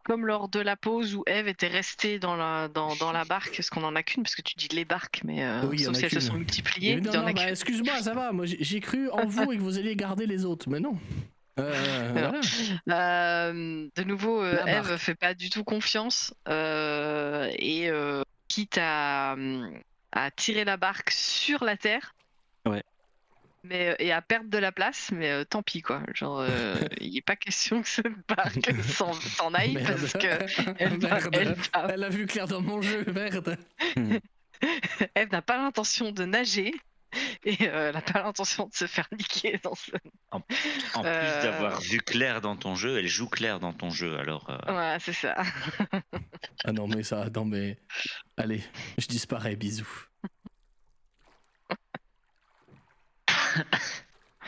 Speaker 5: comme lors de la pause où Eve était restée dans la barque, parce qu'on en a qu'une, parce que tu dis les barques, mais
Speaker 3: Oui, il y en
Speaker 5: sauf
Speaker 3: a
Speaker 5: si elles se
Speaker 3: qu'une.
Speaker 5: sont multipliées,
Speaker 3: Mais
Speaker 5: il
Speaker 3: non,
Speaker 5: y en
Speaker 3: non,
Speaker 5: a
Speaker 3: bah,
Speaker 5: qu'une.
Speaker 3: excuse-moi, ça va, moi j'ai cru en vous et que vous alliez garder les autres, mais non. Voilà.
Speaker 5: De nouveau,
Speaker 3: La
Speaker 5: Eve
Speaker 3: barque.
Speaker 5: fait pas du tout confiance et quitte à tirer la barque sur la terre.
Speaker 1: Ouais.
Speaker 5: Mais, et à perdre de la place, mais tant pis quoi. Genre, il est pas question que cette barque s'en aille
Speaker 3: Merde.
Speaker 5: parce que elle
Speaker 3: Merde.
Speaker 5: va-
Speaker 3: Elle a vu clair dans mon jeu, merde.
Speaker 5: Eve n'a pas l'intention de nager et elle n'a pas l'intention de se faire niquer dans ce.
Speaker 2: En plus d'avoir vu clair dans ton jeu, elle joue clair dans ton jeu. Alors,
Speaker 5: Ouais, c'est ça.
Speaker 3: Ah non, mais ça, non, mais. Allez, je disparais, bisous.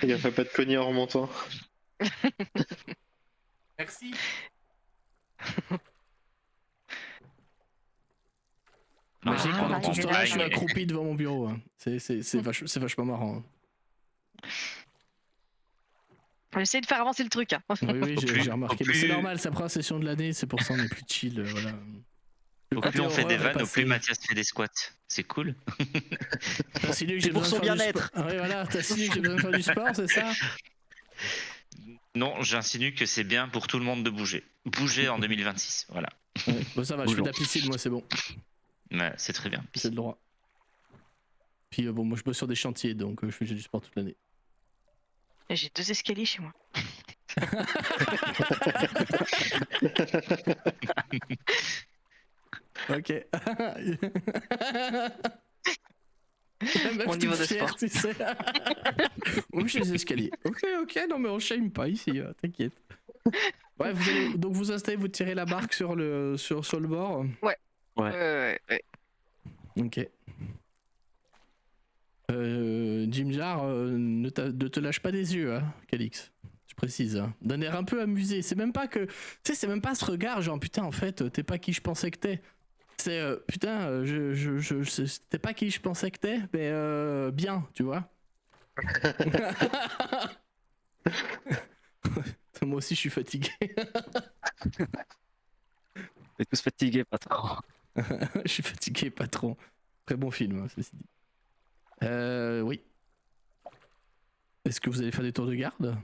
Speaker 4: Il a fait pas de cogner en remontant.
Speaker 3: Merci. Imagine que pendant tout ce temps-là, je suis accroupi devant mon bureau. Hein. C'est vachement marrant. Hein.
Speaker 5: J'essaie de faire avancer le truc. Hein.
Speaker 3: Oui, j'ai remarqué. Mais c'est
Speaker 2: plus-
Speaker 3: normal, c'est la première session de l'année, c'est pour ça on est plus chill. Voilà. Le
Speaker 2: au
Speaker 3: côté
Speaker 2: plus on fait des
Speaker 3: horreur est
Speaker 2: vannes, au
Speaker 3: passé.
Speaker 2: plus Mathias fait des squats. C'est cool.
Speaker 3: T'insinues que
Speaker 1: C'est
Speaker 3: j'ai
Speaker 1: pour
Speaker 3: besoin
Speaker 1: son
Speaker 3: de faire du
Speaker 1: bien-être.
Speaker 3: sport. Ah oui, voilà, t'insinues que j'ai besoin de faire du sport, c'est ça?
Speaker 2: Non, j'insinue que c'est bien pour tout le monde de bouger. Bouger en 2026, voilà.
Speaker 3: Ouais, bon, ça va, je fais de la
Speaker 1: Bonjour.
Speaker 3: piscine, moi c'est bon,
Speaker 2: Ouais, c'est très bien.
Speaker 3: c'est le droit. Puis bon, moi je bosse sur des chantiers, donc je fais du sport toute l'année.
Speaker 5: Et j'ai 2 escaliers chez moi.
Speaker 3: Ok. La meuf
Speaker 5: Mon
Speaker 3: toute
Speaker 5: niveau de
Speaker 3: fière,
Speaker 5: sport.
Speaker 3: tu sais. Moi, je suis les escaliers. Ok, non, mais on shame pas ici, t'inquiète. Ouais, donc vous installez, vous tirez la barque sur le bord.
Speaker 1: Ouais.
Speaker 5: Ouais.
Speaker 3: Ok. Jim Jar, ne te lâche pas des yeux, hein, Calix. Je précise. Hein. D'un air un peu amusé. C'est même pas que. Tu sais, c'est même pas ce regard, genre putain, en fait, t'es pas qui je pensais que t'es. C'est putain, t'es pas qui je pensais que t'es, mais bien, tu vois. Moi aussi, je suis fatigué.
Speaker 1: On est tous fatigués, patron.
Speaker 3: Je suis fatigué, patron. Très bon film, hein, ceci dit. Oui. Est-ce que vous allez faire des tours de garde?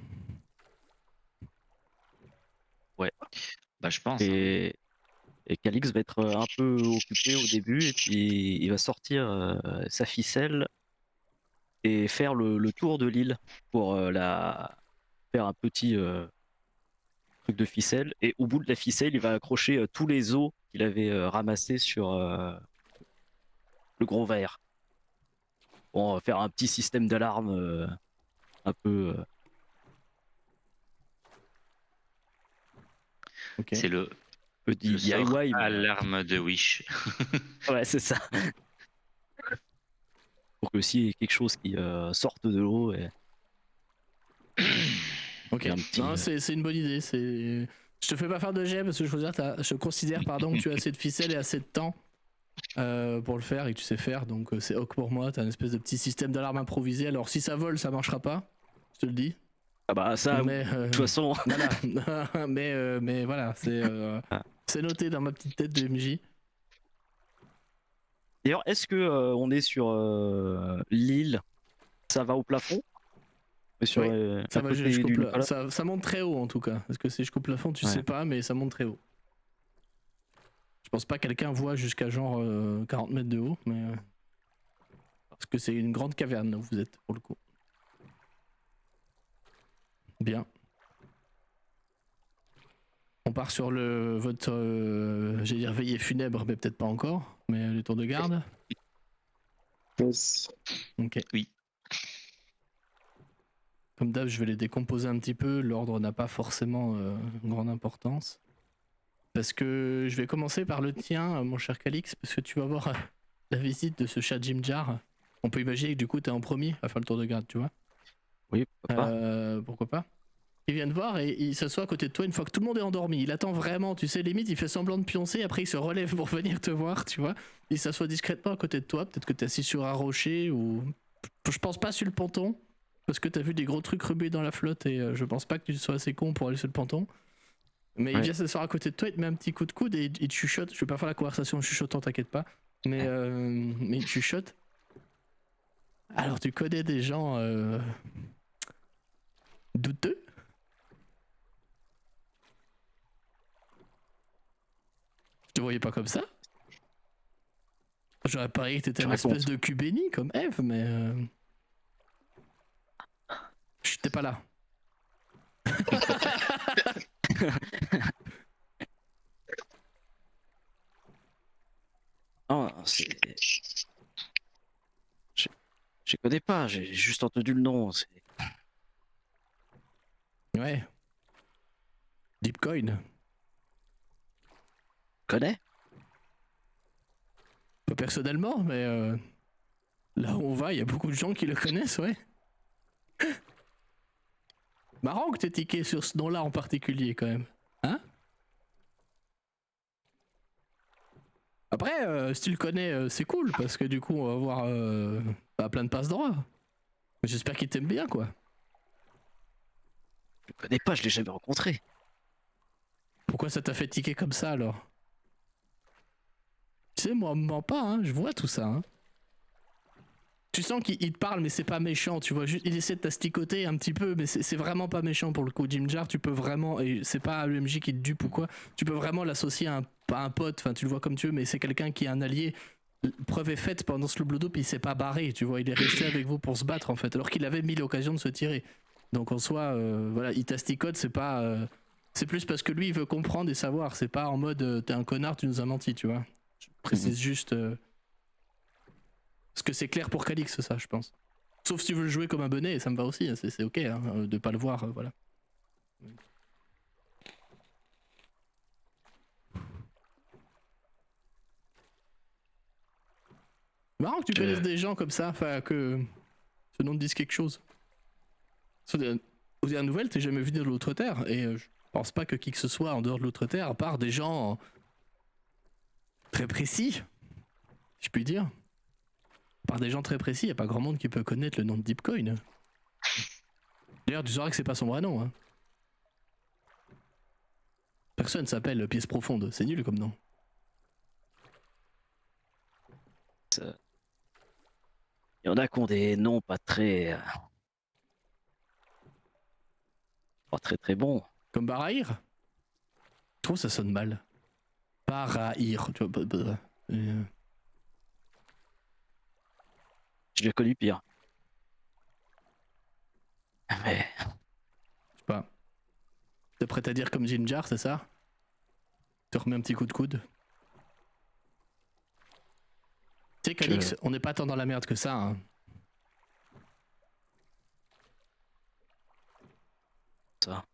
Speaker 2: Bah, je pense. Hein.
Speaker 1: Et Calix va être un peu occupé au début, et puis il va sortir sa ficelle et faire le tour de l'île pour faire un petit truc de ficelle. Et au bout de la ficelle, il va accrocher tous les os qu'il avait ramassés sur le gros verre. Pour faire un petit système d'alarme un peu.
Speaker 3: Ok.
Speaker 2: C'est le
Speaker 1: DIY.
Speaker 2: sort
Speaker 1: mais-
Speaker 2: alarme de Wish.
Speaker 1: Ouais, c'est ça. Pour que s'il y ait quelque chose qui sorte de l'eau.
Speaker 3: Ok.
Speaker 1: Il y a un petit,
Speaker 3: Non, c'est une bonne idée. Je te fais pas faire de jet parce que je considère pardon, que tu as assez de ficelle et assez de temps pour le faire et que tu sais faire. Donc c'est ok pour moi. T'as une espèce de petit système d'alarme improvisé. Alors si ça vole, ça marchera pas. Je te le dis.
Speaker 1: Ah bah ça,
Speaker 3: Mais,
Speaker 1: de toute façon.
Speaker 3: voilà. mais voilà, c'est noté dans ma petite tête de MJ.
Speaker 1: D'ailleurs, est-ce que on est sur l'île, ça va au plafond? Sur,
Speaker 3: Oui, Ça
Speaker 1: à
Speaker 3: va,
Speaker 1: côté
Speaker 3: je coupe
Speaker 1: du
Speaker 3: le-
Speaker 1: Nicolas.
Speaker 3: ça monte très haut en tout cas. Parce que si je coupe le fond, tu
Speaker 1: Ouais.
Speaker 3: sais pas, mais ça monte très haut. Je pense pas que quelqu'un voit jusqu'à genre 40 mètres de haut, mais. Parce que c'est une grande caverne là où vous êtes pour le coup. Bien. On part sur votre, j'allais dire veillée funèbre, mais peut-être pas encore, mais le tour de garde.
Speaker 4: Yes.
Speaker 3: Ok.
Speaker 2: Oui.
Speaker 3: Comme d'hab, je vais les décomposer un petit peu. L'ordre n'a pas forcément une grande importance. Parce que je vais commencer par le tien, mon cher Calix, parce que tu vas voir la visite de ce chat Jim Jar. On peut imaginer que du coup, t'es en premier à faire le tour de garde, tu vois.
Speaker 1: Oui, pourquoi pas.
Speaker 3: Pourquoi pas. Il vient te voir et il s'assoit à côté de toi une fois que tout le monde est endormi. Il attend vraiment, tu sais, limite, il fait semblant de pioncer, après il se relève pour venir te voir, tu vois. Il s'assoit discrètement à côté de toi, peut-être que t'es assis sur un rocher ou. Je pense pas sur le ponton, parce que t'as vu des gros trucs remuer dans la flotte et je pense pas que tu sois assez con pour aller sur le ponton. Mais il
Speaker 1: Ouais.
Speaker 3: vient s'asseoir à côté de toi, il te met un petit coup de coude et il te chuchote. Je vais pas faire la conversation en chuchotant, t'inquiète pas. Mais il te chuchote. Alors tu connais des gens douteux? le voyais pas comme ça. J'aurais parié que t'étais
Speaker 1: Tu
Speaker 3: une espèce
Speaker 1: racontes.
Speaker 3: de cul béni comme Eve, mais. J'étais pas là.
Speaker 1: Non, c'est. Je connais pas, j'ai juste entendu le nom.
Speaker 3: Ouais. Deepcoin.
Speaker 1: Tu connais?
Speaker 3: Pas personnellement, mais là où on va, il y a beaucoup de gens qui le connaissent, ouais. Marrant que t'aies tiqué sur ce nom-là en particulier, quand même. Hein? Après, si tu le connais, c'est cool, parce que du coup, on va avoir plein de passes droits. J'espère qu'il t'aime bien, quoi.
Speaker 1: Je le connais pas, je l'ai jamais rencontré.
Speaker 3: Pourquoi ça t'a fait tiquer comme ça, alors? Tu sais, moi, me mens pas, hein, je vois tout ça, hein. Tu sens qu'il te parle, mais c'est pas méchant, tu vois. Juste, il essaie de t'asticoter un petit peu, mais c'est vraiment pas méchant pour le coup. Jim Jar, tu peux vraiment, et c'est pas l'UMJ qui te dupe ou quoi, tu peux vraiment l'associer à un pote, enfin, tu le vois comme tu veux, mais c'est quelqu'un qui est un allié. Preuve est faite, pendant ce Blue Dope, il s'est pas barré, tu vois. Il est resté avec vous pour se battre, en fait, alors qu'il avait mis l'occasion de se tirer. Donc en soi, voilà, il t'asticote, c'est pas. C'est plus parce que lui, il veut comprendre et savoir. C'est pas en mode t'es un connard, tu nous as menti, tu vois. Je précise juste. Parce que c'est clair pour Calix, ça, je pense. Sauf si tu veux le jouer comme un bonnet, ça me va aussi, hein, c'est ok hein, de pas le voir, voilà. Marrant que tu connaisses des gens comme ça, enfin que ce nom te dise quelque chose. Aux dernières nouvelles, t'es jamais vu de l'autre terre, et je pense pas que qui que ce soit en dehors de l'autre terre, à part des gens très précis, si je puis dire. Par des gens très précis, y a pas grand monde qui peut connaître le nom de Deepcoin. D'ailleurs, tu sauras que c'est pas son vrai nom. Hein. Personne s'appelle Pièce Profonde, c'est nul comme nom.
Speaker 1: Il y en a qui ont des noms pas très. Pas très très bons.
Speaker 3: Comme Barahir. Je trouve que ça sonne mal. Barahir, tu vois.
Speaker 1: Je l'ai connu pire. Mais.
Speaker 3: Je sais pas. T'es prêt à dire comme Jim Jar, c'est ça? Tu remets un petit coup de coude. Tu sais, Calix, on n'est pas tant dans la merde que ça. Hein.
Speaker 1: Ça.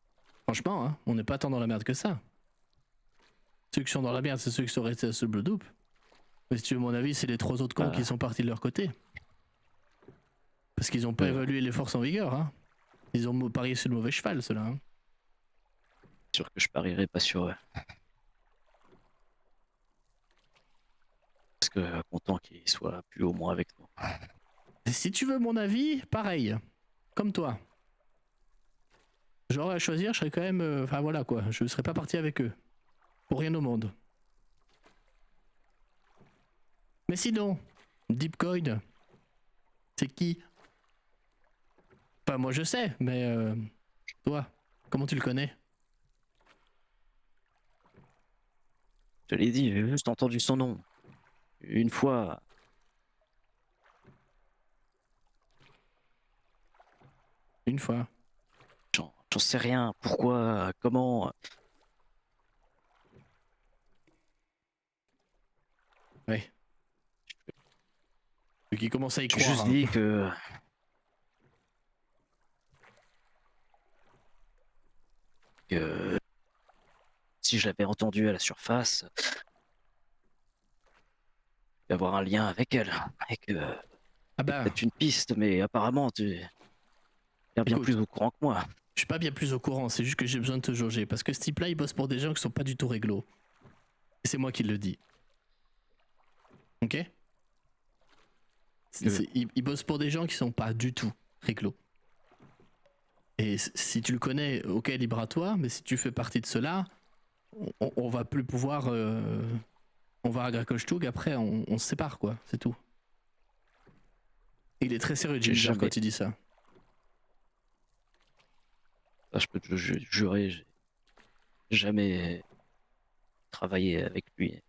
Speaker 3: Franchement, hein, on n'est pas tant dans la merde que ça. Ceux qui sont dans la merde, c'est ceux qui sont restés à ce Blue Dope. Mais si tu veux mon avis, c'est les 3 autres cons qui sont partis de leur côté. Parce qu'ils ont pas évalué les forces en vigueur. Hein. Ils ont parié sur le mauvais cheval, ceux-là. Hein.
Speaker 1: Sûr que je parierais pas sur eux. Parce que content qu'ils soient plus au moins avec nous.
Speaker 3: Et si tu veux mon avis, pareil. Comme toi. J'aurais à choisir, je serais quand même. Enfin voilà quoi, je serais pas parti avec eux. Pour rien au monde. Mais sinon, Deepcoin, c'est qui? Enfin moi je sais, mais toi, comment tu le connais?
Speaker 1: Je l'ai dit, j'ai juste entendu son nom. Une fois.
Speaker 3: Une fois.
Speaker 1: J'en sais rien. Pourquoi? Comment?
Speaker 3: Ouais. Qui commence à y
Speaker 1: J'ai
Speaker 3: croire.
Speaker 1: juste
Speaker 3: Hein.
Speaker 1: dit que. Que. Si je l'avais entendu à la surface. Il y avoir un lien avec elle. Et que.
Speaker 3: Ah bah,
Speaker 1: Peut-être une piste, mais apparemment tu es bien
Speaker 3: Écoute.
Speaker 1: plus au courant que moi.
Speaker 3: je suis pas bien plus au courant, c'est juste que j'ai besoin de te jauger. Parce que ce type-là, il bosse pour des gens qui sont pas du tout réglo. Et c'est moi qui le dis. Ok? Il bosse pour des gens qui sont pas du tout réglo. Et si tu le connais, ok, libre à toi, mais si tu fais partie de cela, on va plus pouvoir. On va à Grakochtug, après on se sépare, quoi, c'est tout. Il est très sérieux, Jim Jar, quand il dit ça.
Speaker 1: Ça, je peux te jurer, j'ai jamais travaillé avec lui.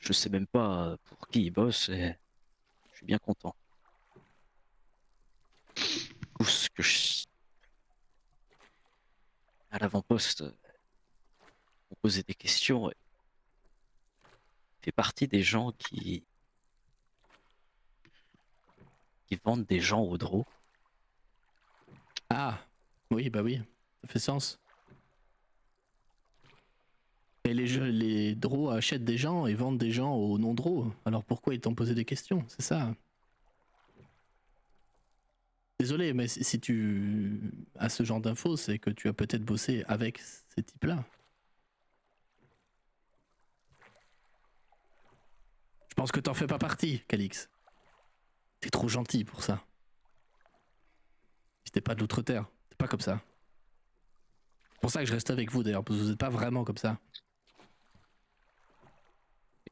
Speaker 1: Je sais même pas pour qui il bosse et je suis bien content. Tout ce que je... À l'avant-poste, on posait des questions. Fait partie des gens qui vendent des gens au draw.
Speaker 3: Ah, oui, bah oui, ça fait sens. Et les draws achètent des gens et vendent des gens aux non-draws. Alors pourquoi ils t'ont posé des questions? C'est ça. Désolé, mais si tu as ce genre d'infos, c'est que tu as peut-être bossé avec ces types-là. Je pense que t'en fais pas partie, Calix. T'es trop gentil pour ça. Si t'es pas de l'outre-terre, t'es pas comme ça. C'est pour ça que je reste avec vous d'ailleurs, parce que vous êtes pas vraiment comme ça.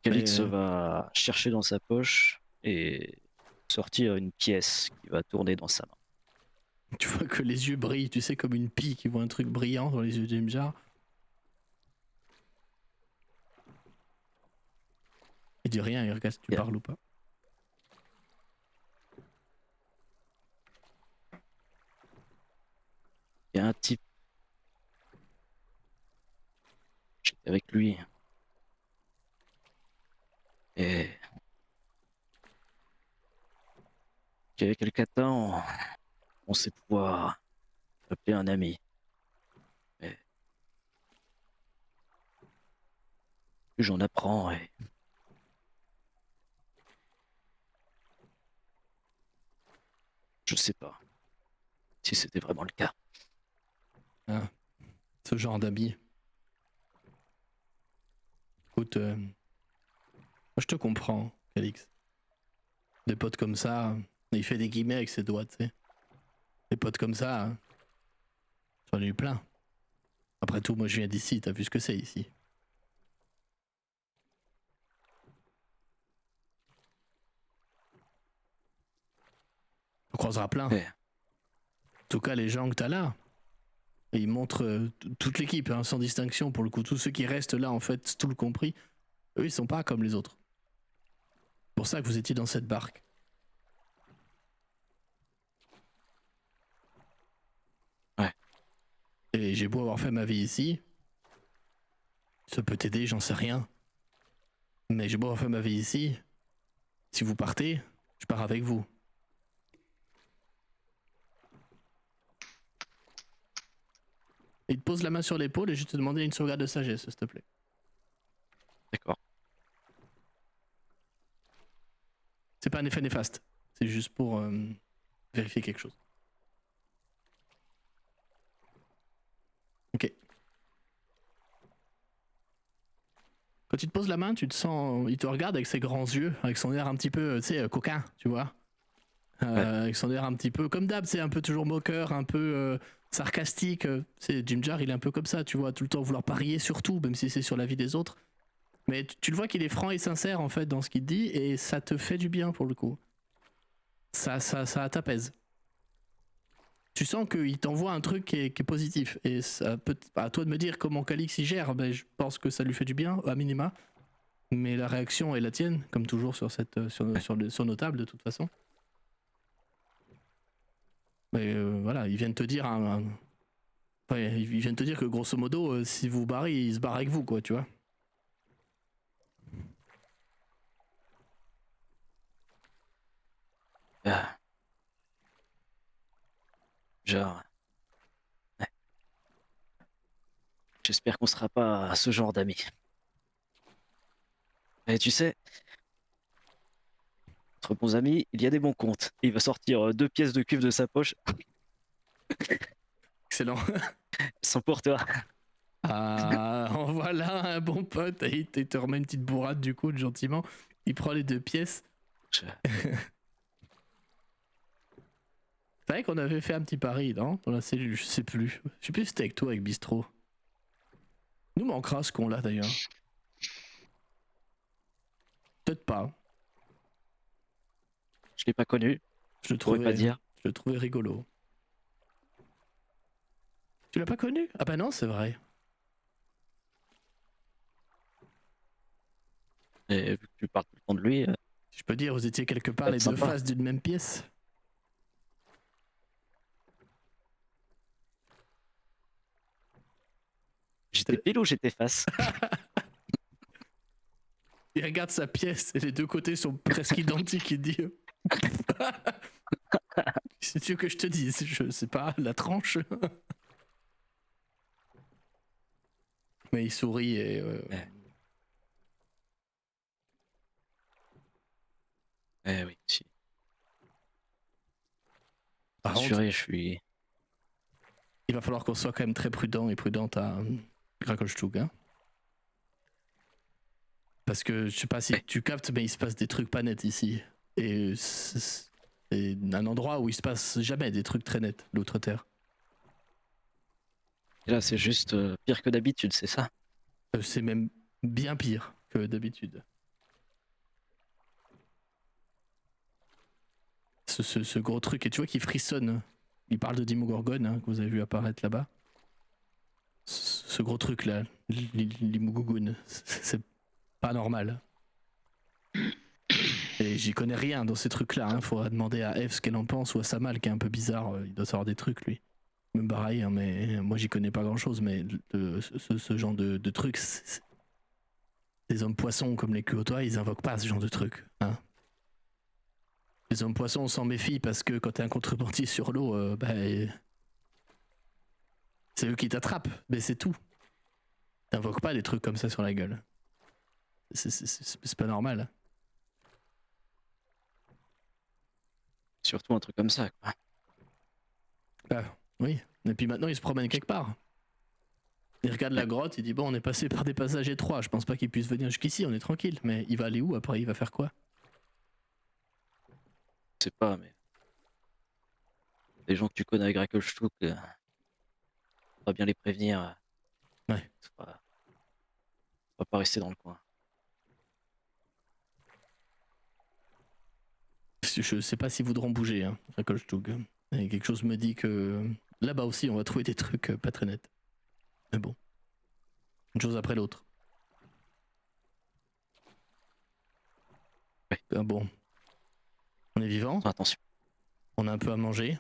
Speaker 1: Calix
Speaker 3: Mais,
Speaker 1: va chercher dans sa poche et sortir une pièce qui va tourner dans sa main.
Speaker 3: tu vois que les yeux brillent, tu sais, comme une pie qui voit un truc brillant dans les yeux de Jimjar. Il dit rien, il regarde si tu
Speaker 1: Bien.
Speaker 3: parles ou pas.
Speaker 1: Il y a un type. J'étais avec lui. Et avec quelques temps, on sait pouvoir appeler un ami. Mais plus j'en apprends et je sais pas si c'était vraiment le cas.
Speaker 3: Ah, ce genre d'habit. Écoute, moi je te comprends, Calix. Des potes comme ça, il fait des guillemets avec ses doigts, tu sais. Des potes comme ça, hein, j'en ai eu plein. Après tout, moi je viens d'ici, t'as vu ce que c'est ici. On croisera plein.
Speaker 1: Ouais.
Speaker 3: En tout cas, les gens que t'as là, et ils montrent toute l'équipe, hein, sans distinction pour le coup. Tous ceux qui restent là, en fait, tout le compris, eux, ils sont pas comme les autres. C'est pour ça que vous étiez dans cette barque.
Speaker 1: Ouais.
Speaker 3: Et j'ai beau avoir fait ma vie ici, ça peut t'aider, j'en sais rien. Mais j'ai beau avoir fait ma vie ici, si vous partez, je pars avec vous. Il te pose la main sur l'épaule et je vais te demander une sauvegarde de sagesse, s'il te plaît.
Speaker 1: D'accord.
Speaker 3: C'est pas un effet néfaste, c'est juste pour vérifier quelque chose. Ok. Quand il te pose la main, tu te sens. Il te regarde avec ses grands yeux, avec son air un petit peu, tu sais, coquin, tu vois. Avec son air un petit peu, comme d'hab, c'est un peu toujours moqueur, un peu sarcastique. C'est Jim Jar, il est un peu comme ça, tu vois, tout le temps vouloir parier sur tout, même si c'est sur la vie des autres. Mais tu le vois qu'il est franc et sincère en fait dans ce qu'il te dit et ça te fait du bien pour le coup. Ça t'apaise. Tu sens qu'il t'envoie un truc qui est positif et ça peut à toi de me dire comment Calix y gère. Ben, je pense que ça lui fait du bien à minima. Mais la réaction est la tienne, comme toujours sur cette sur nos tables de toute façon. Mais voilà, ils viennent te dire enfin, ils viennent te dire que grosso modo, si vous barrez, ils se barrent avec vous, quoi, tu vois.
Speaker 1: Ah. Genre, ouais. J'espère qu'on sera pas ce genre d'amis. Et tu sais, entre bons amis, il y a des bons comptes. Il va sortir 2 pièces de cuivre de sa poche,
Speaker 3: Excellent.
Speaker 1: sans pour toi.
Speaker 3: Ah, en voilà un bon pote. Et il te remet une petite bourrade du coup, gentiment. Il prend les 2 pièces.
Speaker 1: Je-
Speaker 3: C'est vrai qu'on avait fait un petit pari, non? Dans la cellule, je sais plus. Je sais plus si c'était avec toi, avec Bistro. Nous manquera ce qu'on l'a d'ailleurs. Peut-être pas.
Speaker 1: Je l'ai pas connu,
Speaker 3: Je le
Speaker 1: je pourrais pas
Speaker 3: trouvais,
Speaker 1: dire.
Speaker 3: je le trouvais rigolo. Tu l'as pas connu? Ah bah non, c'est vrai.
Speaker 1: Et vu que tu parles tout le temps de lui,
Speaker 3: Je peux dire, vous étiez quelque part
Speaker 1: Ça
Speaker 3: les
Speaker 1: va
Speaker 3: deux
Speaker 1: être sympa.
Speaker 3: faces d'une même pièce.
Speaker 1: j'étais pile ou j'étais face?
Speaker 3: Il regarde sa pièce et les deux côtés sont presque identiques. Il dit si tu veux que je te dise, je sais pas, la tranche. Mais il sourit et.
Speaker 1: Ouais. Eh oui, si.
Speaker 3: Par contre,
Speaker 1: Rassuré, je suis.
Speaker 3: il va falloir qu'on soit quand même très prudent et prudente à Grakolstug. Hein. Parce que je sais pas si
Speaker 1: Ouais.
Speaker 3: tu captes, mais il se passe des trucs pas nets ici. Et c'est un endroit où il se passe jamais des trucs très nets, l'Outre-Terre.
Speaker 1: Et là, c'est juste pire que d'habitude, c'est ça?
Speaker 3: C'est même bien pire que d'habitude. Ce gros truc, et tu vois qu'il frissonne. Il parle de Dimogorgon, hein, que vous avez vu apparaître là-bas. Ce gros truc là, l'Imogogun, c'est pas normal. Et j'y connais rien dans ces trucs-là. Hein. Faudra demander à Eve ce qu'elle en pense ou à Samal qui est un peu bizarre. Il doit savoir des trucs lui. Même pareil, hein, mais moi j'y connais pas grand-chose. Mais ce genre de trucs, les hommes poissons comme les Kuotoa, ils invoquent pas ce genre de trucs. Hein. Les hommes poissons, on s'en méfie parce que quand t'es un contrebandier sur l'eau, c'est eux qui t'attrapent. Mais c'est tout. T'invoques pas des trucs comme ça sur la gueule. C'est pas normal.
Speaker 1: Surtout un truc comme ça, quoi.
Speaker 3: Ah, oui. Et puis maintenant, il se promène quelque part. Il regarde la grotte, il dit bon, on est passé par des passages étroits, je pense pas qu'il puisse venir jusqu'ici, on est tranquille. Mais il va aller où après? Il va faire quoi?
Speaker 1: Je sais pas, mais. Les gens que tu connais à Grakelstug, faudra bien les prévenir.
Speaker 3: Ouais.
Speaker 1: On va pas rester dans le coin.
Speaker 3: Je sais pas s'ils voudront bouger, hein, Rakolstug. Et quelque chose me dit que là-bas aussi, on va trouver des trucs pas très nets. Mais bon. Une chose après l'autre.
Speaker 1: Ouais.
Speaker 3: Bon. On est vivant,
Speaker 1: Attention.
Speaker 3: on a un peu à manger.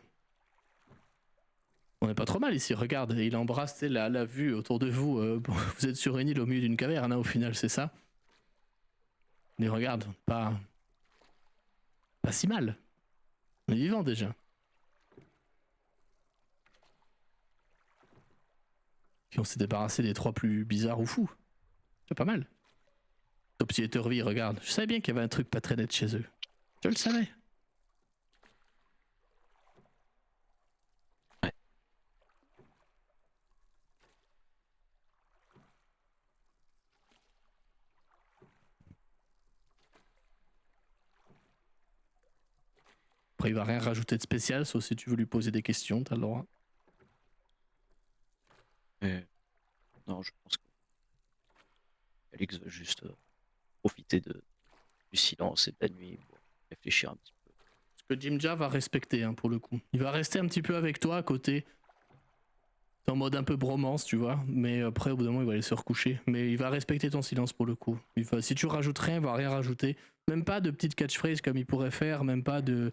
Speaker 3: On est pas trop mal ici, regarde, il embrasse tu sais, la vue autour de vous. Bon, vous êtes sur une île au milieu d'une caverne, hein, au final, c'est ça. Mais regarde, pas si mal. On est vivant déjà. Puis on s'est débarrassé des trois plus bizarres ou fous. C'est pas mal. Topsy et Turvy, regarde. Je savais bien qu'il y avait un truc pas très net chez eux. Je le savais.
Speaker 1: Ouais.
Speaker 3: Après, il va rien rajouter de spécial, sauf si tu veux lui poser des questions, t'as le droit.
Speaker 1: Mais non, je pense que Alix veut juste profiter du silence et de la nuit pour réfléchir un petit peu.
Speaker 3: Ce que Jimja va respecter, hein, pour le coup. Il va rester un petit peu avec toi à côté. C'est en mode un peu bromance, tu vois. Mais après, au bout d'un moment, il va aller se recoucher. Mais il va respecter ton silence pour le coup. Si tu rajoutes rien, il va rien rajouter. Même pas de petites catchphrases comme il pourrait faire, même pas de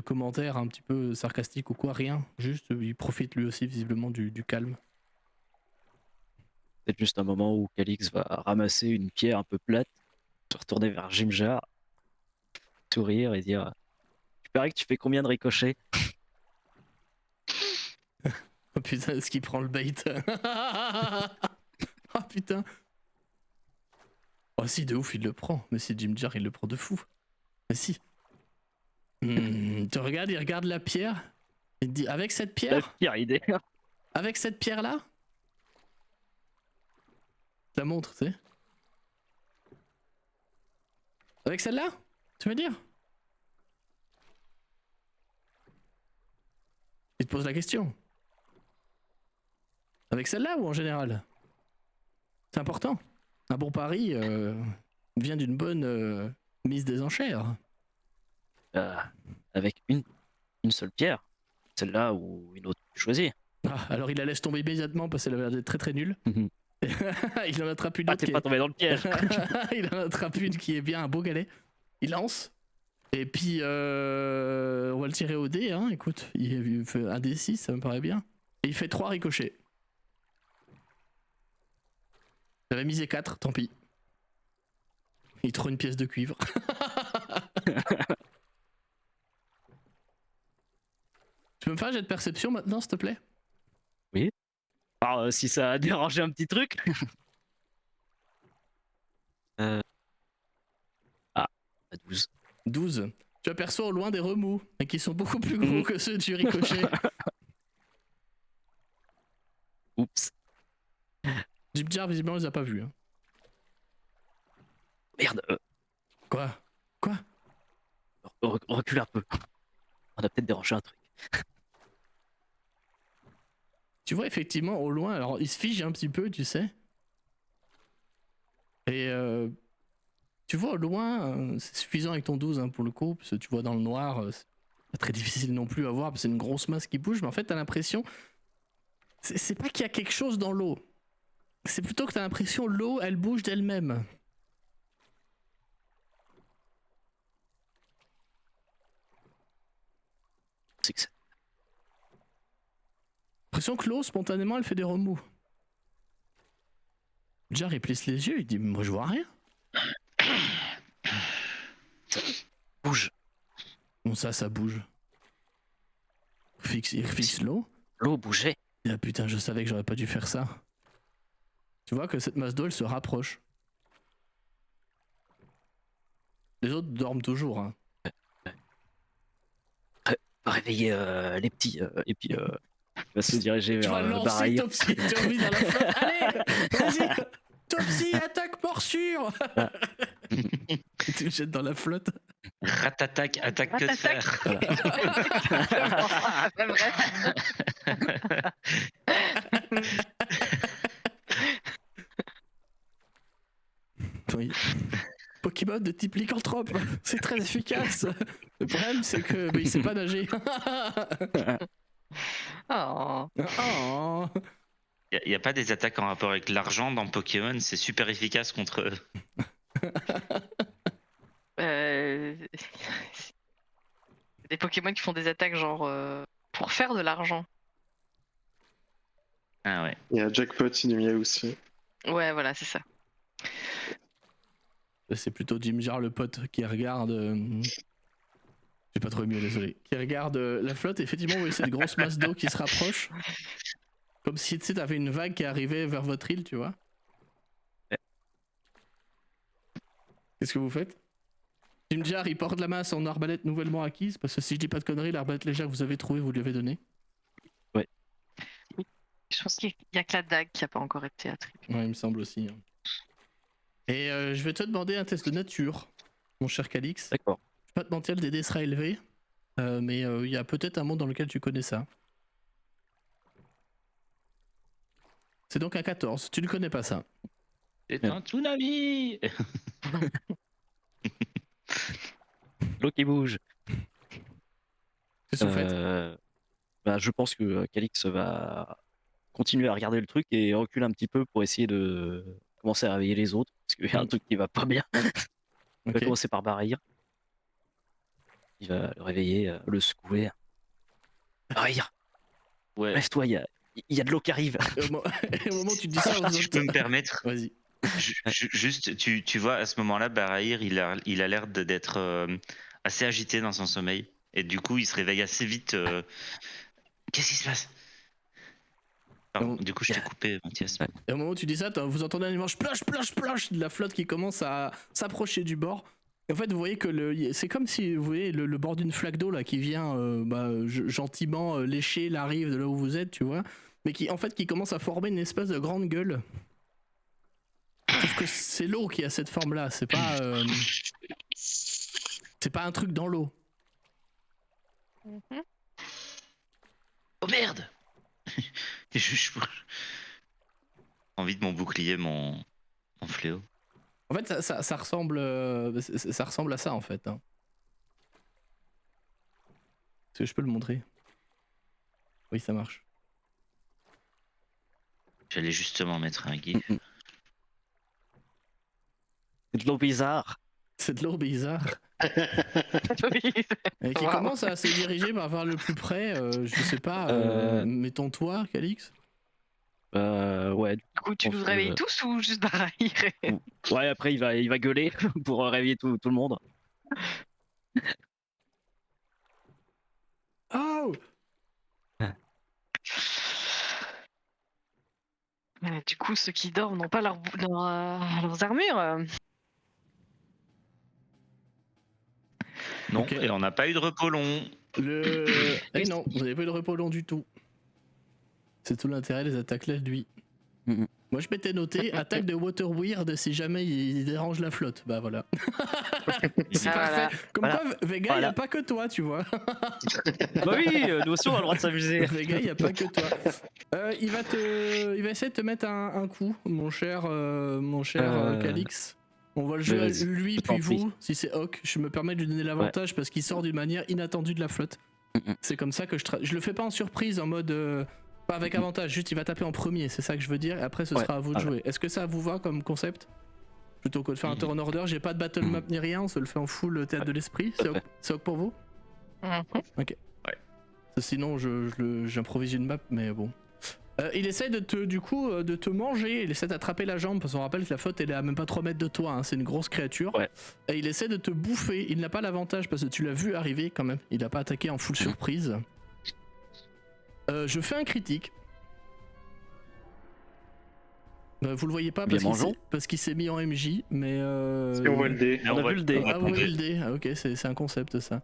Speaker 3: commentaires un petit peu sarcastiques ou quoi, rien. Juste, il profite lui aussi visiblement du calme.
Speaker 1: Peut-être juste un moment où Calix va ramasser une pierre un peu plate, se retourner vers Jimjar, sourire et dire tu paries que tu fais combien de ricochets?
Speaker 3: Oh putain, est-ce qu'il prend le bait? Oh putain. Oh si, de ouf, il le prend. Mais si Jimjar, il le prend de fou. Mais si. Tu regardes, il regarde la pierre. Il te dit, avec cette
Speaker 1: La
Speaker 3: pierre?
Speaker 1: pire idée.
Speaker 3: Avec cette pierre-là? Je la montre, tu sais. Avec celle-là? Tu veux dire? Il te pose la question. Avec celle-là ou en général? C'est important. Un bon pari vient d'une bonne mise des enchères.
Speaker 1: Avec une seule pierre, celle-là ou une autre, tu choisis.
Speaker 3: Ah, alors il la laisse tomber immédiatement parce qu'elle avait l'air d'être très très nulle. Il en attrape une
Speaker 1: Ah,
Speaker 3: autre
Speaker 1: t'es
Speaker 3: qui
Speaker 1: pas
Speaker 3: est...
Speaker 1: tombé dans le piège.
Speaker 3: Il en attrape une qui est bien un beau galet. Il lance. Et puis, on va le tirer au dé, hein. Écoute, il fait un D6, ça me paraît bien. Et il fait 3 ricochets. J'avais misé 4, tant pis. Il trouve une pièce de cuivre. Tu peux me faire un jet de perception maintenant, s'il te plaît?
Speaker 1: Alors, si ça a dérangé un petit truc. Ah, à 12.
Speaker 3: 12. Tu aperçois au loin des remous, mais qui sont beaucoup plus gros que ceux du ricochet.
Speaker 1: Oups.
Speaker 3: Jibjar, visiblement, il les a pas vus. Hein.
Speaker 1: Merde.
Speaker 3: Quoi? Quoi?
Speaker 1: Recule un peu. On a peut-être dérangé un truc.
Speaker 3: Tu vois effectivement au loin, alors il se fige un petit peu, tu sais. Et tu vois au loin, c'est suffisant avec ton 12 hein, pour le coup, parce que tu vois dans le noir, c'est pas très difficile non plus à voir, parce que c'est une grosse masse qui bouge, mais en fait t'as l'impression, c'est pas qu'il y a quelque chose dans l'eau, c'est plutôt que t'as l'impression l'eau elle bouge d'elle-même.
Speaker 1: C'est que ça.
Speaker 3: L'impression que l'eau spontanément elle fait des remous. Jar il plisse les yeux, il dit moi je vois rien.
Speaker 1: Bouge.
Speaker 3: Bon ça bouge. Il fixe l'eau.
Speaker 1: L'eau bougeait.
Speaker 3: Ah putain, je savais que j'aurais pas dû faire ça. Tu vois que cette masse d'eau, elle se rapproche. Les autres dorment toujours. Hein.
Speaker 1: Réveiller les petits. Et puis, il va se diriger
Speaker 3: Tu
Speaker 1: vers
Speaker 3: vas lancer
Speaker 1: Barahir.
Speaker 3: Topsy, tu as envie dans la flotte. Allez, vas-y, Topsy, attaque morsure. Tu le jettes dans la flotte.
Speaker 2: Ratatac, attaque que de
Speaker 5: Ratatac.
Speaker 2: fer.
Speaker 5: C'est vrai.
Speaker 3: Oui. Pokémon de type lycanthrope, c'est très efficace. Le problème, c'est que il sait pas nager.
Speaker 5: Oh.
Speaker 3: Oh.
Speaker 2: Il n'y a pas des attaques en rapport avec l'argent dans Pokémon, c'est super efficace contre eux.
Speaker 5: Des Pokémon qui font des attaques genre pour faire de l'argent.
Speaker 2: Ah ouais.
Speaker 4: Il y a Jackpot Inouïa aussi.
Speaker 5: Ouais, voilà, c'est ça.
Speaker 3: C'est plutôt Jim Jar le pote qui regarde. J'ai pas trouvé mieux, désolé. Qui regarde la flotte, et effectivement, vous voyez cette grosse masse d'eau qui se rapproche. Comme si tu sais, t'avais une vague qui arrivait vers votre île, tu vois.
Speaker 1: Ouais.
Speaker 3: Qu'est-ce que vous faiite? Jim Jar, il porte la masse en arbalète nouvellement acquise, parce que si je dis pas de conneries, l'arbalète légère que vous avez trouvée, vous lui avez donnée.
Speaker 5: Je pense qu'il y a que la dague qui a pas encore été attribuée.
Speaker 3: Ouais, il me semble aussi. Hein. Et je vais te demander un test de nature, mon cher Calix.
Speaker 1: D'accord.
Speaker 3: Je vais pas te mentir, le DD sera élevé, mais il y a peut-être un monde dans lequel tu connais ça. C'est donc un 14, tu ne connais pas ça.
Speaker 2: C'est un tsunami.
Speaker 1: L'eau qui bouge.
Speaker 3: Qu'est-ce que vous faites?
Speaker 1: Bah, je pense que Calix va continuer à regarder le truc et recule un petit peu pour essayer de commencer à réveiller les autres. Parce qu'il y a un truc qui va pas bien. Il va
Speaker 3: Ok.
Speaker 1: commencer par Barahir. Il va le réveiller, le secouer. Barahir,
Speaker 2: Ouais.
Speaker 1: lève-toi, il y a de l'eau qui arrive.
Speaker 3: Et au moment où tu dis ça, vous
Speaker 2: Si je peux me permettre,
Speaker 3: Vas-y.
Speaker 2: juste, tu vois, à ce moment-là, Barahir, il a l'air d'être assez agité dans son sommeil. Et du coup, il se réveille assez vite. Qu'est-ce qui se passe? Pardon, du coup, je t'ai coupé, Mathias.
Speaker 1: Ouais.
Speaker 3: Et au moment où tu dis ça, vous entendez un immense ploche, ploche, ploche de la flotte qui commence à s'approcher du bord. Et en fait, vous voyez que c'est comme si vous voyez le bord d'une flaque d'eau là qui vient gentiment lécher la rive de là où vous êtes, tu vois, mais qui en fait qui commence à former une espèce de grande gueule. Sauf que c'est l'eau qui a cette forme là, c'est pas un truc dans l'eau.
Speaker 2: Oh merde! J'ai envie de mon bouclier, mon fléau.
Speaker 3: En fait, ça ressemble à ça en fait. Hein. Est-ce que je peux le montrer? Oui, ça marche.
Speaker 2: J'allais justement mettre un gif.
Speaker 1: C'est de l'eau bizarre.
Speaker 3: C'est de l'eau bizarre. Et qui
Speaker 5: Wow.
Speaker 3: commence à se diriger vers le plus près, je sais pas, mettons toi, Calix.
Speaker 1: Ouais.
Speaker 5: Du coup, tu
Speaker 1: pense
Speaker 5: nous
Speaker 1: que-
Speaker 5: réveilles tous ou juste Barahir?
Speaker 1: Ouais, après il va gueuler pour réveiller tout le monde.
Speaker 3: Oh
Speaker 5: Du coup, ceux qui dorment n'ont pas leurs armures.
Speaker 2: Non,
Speaker 3: Ok.
Speaker 2: et on n'a pas eu de repos long.
Speaker 3: Eh non, vous n'avez pas eu de repos long du tout. C'est tout l'intérêt des attaques la nuit.
Speaker 1: Mhm.
Speaker 3: Moi je m'étais noté attaque de Water Weird si jamais il dérange la flotte. Bah voilà. C'est
Speaker 5: Ah,
Speaker 3: parfait.
Speaker 5: voilà.
Speaker 3: Comme
Speaker 1: Voilà.
Speaker 3: quoi, Vega, il n'y
Speaker 1: Voilà.
Speaker 3: a pas que toi, tu vois.
Speaker 1: Bah oui, nous aussi on a le droit de s'amuser.
Speaker 3: Vega, il n'y a pas que toi. Il va essayer de te mettre un coup, mon cher Calix. On va le jouer
Speaker 1: vas-y,
Speaker 3: lui
Speaker 1: je t'en
Speaker 3: puis
Speaker 1: prie.
Speaker 3: vous, si c'est Hawk. Je me permets de lui donner l'avantage parce qu'il sort d'une manière inattendue de la flotte.
Speaker 1: Mhm.
Speaker 3: C'est comme ça que je le fais pas en surprise, en mode pas avec avantage, juste il va taper en premier, c'est ça que je veux dire, et après ce
Speaker 1: Ouais,
Speaker 3: sera à vous de
Speaker 1: voilà.
Speaker 3: jouer. Est-ce que ça vous va comme concept? Plutôt que de faire un turn order, j'ai pas de battle map ni rien, on se le fait en full théâtre de l'esprit. C'est ok pour vous?
Speaker 5: Mhm.
Speaker 3: Sinon j'improvise une map, mais bon. Il essaie de te manger, il essaie d'attraper la jambe, parce qu'on rappelle que la flotte elle est à même pas 3 mètres de toi, hein, c'est une grosse créature.
Speaker 1: Ouais.
Speaker 3: Et il essaie de te bouffer, il n'a pas l'avantage parce que tu l'as vu arriver quand même, il a pas attaqué en full surprise. Je fais un critique. Vous le voyez pas
Speaker 1: Bien
Speaker 3: parce qu'il
Speaker 1: mangeons.
Speaker 3: s'est- parce qu'il s'est mis en MJ, mais
Speaker 4: Si on voit le dé.
Speaker 2: Mais
Speaker 1: On a
Speaker 2: va-
Speaker 1: vu le dé.
Speaker 2: on va
Speaker 3: ah, vous voyez
Speaker 2: prendre-
Speaker 3: le dé. Ah, ok, c'est un concept ça.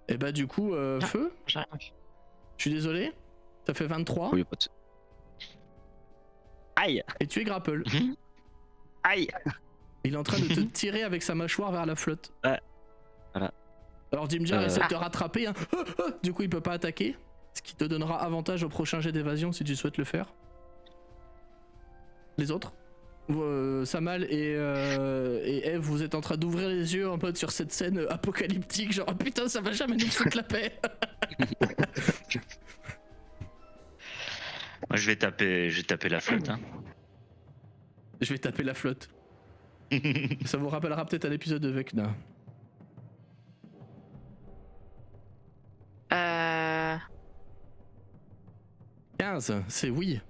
Speaker 3: Et bah du coup, feu,
Speaker 5: J'arrive.
Speaker 3: je suis désolé, ça fait 23
Speaker 1: Oui, pas de- Aïe,
Speaker 3: et tu es grapple.
Speaker 1: aïe.
Speaker 3: Il est en train de te tirer avec sa mâchoire vers la flotte.
Speaker 1: Ouais. Voilà.
Speaker 3: Alors Dimjar essaie de te rattraper, hein. Du coup il peut pas attaquer, ce qui te donnera avantage au prochain jet d'évasion si tu souhaites le faire. Les autres Samal et Eve, vous êtes en train d'ouvrir les yeux en mode sur cette scène apocalyptique, genre oh putain ça va jamais nous foutre la paix.
Speaker 2: Moi, je vais taper la flotte. Hein.
Speaker 3: Je vais taper la flotte. Ça vous rappellera peut-être un épisode de Vecna.
Speaker 5: Euh,
Speaker 3: 15, c'est oui.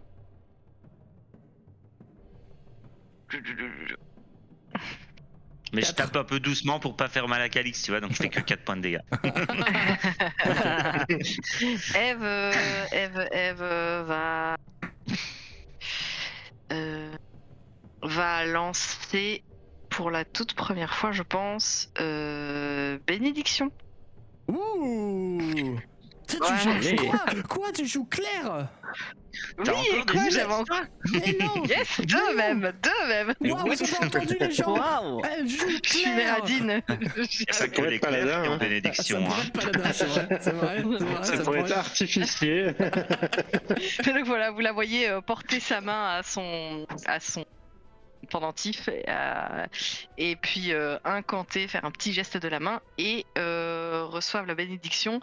Speaker 2: Mais je
Speaker 3: 4.
Speaker 2: tape un peu doucement pour pas faire mal à Calix, tu vois, donc je fais que 4 points de dégâts.
Speaker 5: Eve va lancer pour la toute première fois, je pense, bénédiction.
Speaker 3: Ouh. Tu
Speaker 5: Ouais.
Speaker 3: joues quoi tu joues clair?
Speaker 2: T'as
Speaker 5: Oui,
Speaker 2: encore
Speaker 5: et
Speaker 2: des
Speaker 5: quoi,
Speaker 2: nuages,
Speaker 5: j'avais
Speaker 2: toi
Speaker 5: encore.
Speaker 3: Mais non.
Speaker 5: Yes, deux même.
Speaker 3: Waouh, vous avez entendu les gens?
Speaker 1: Waouh.
Speaker 3: Elle joue
Speaker 5: Je suis
Speaker 3: clair.
Speaker 5: Méradine.
Speaker 2: Ça
Speaker 4: pourrait être paladin, hein.
Speaker 2: en bénédiction.
Speaker 3: Ça pourrait
Speaker 2: Hein.
Speaker 3: être paladin, c'est vrai, c'est vrai, c'est vrai,
Speaker 4: Ça pourrait être artificier.
Speaker 5: Donc voilà, vous la voyez porter sa main à son pendentif et puis incanter, faire un petit geste de la main et reçoivent la bénédiction.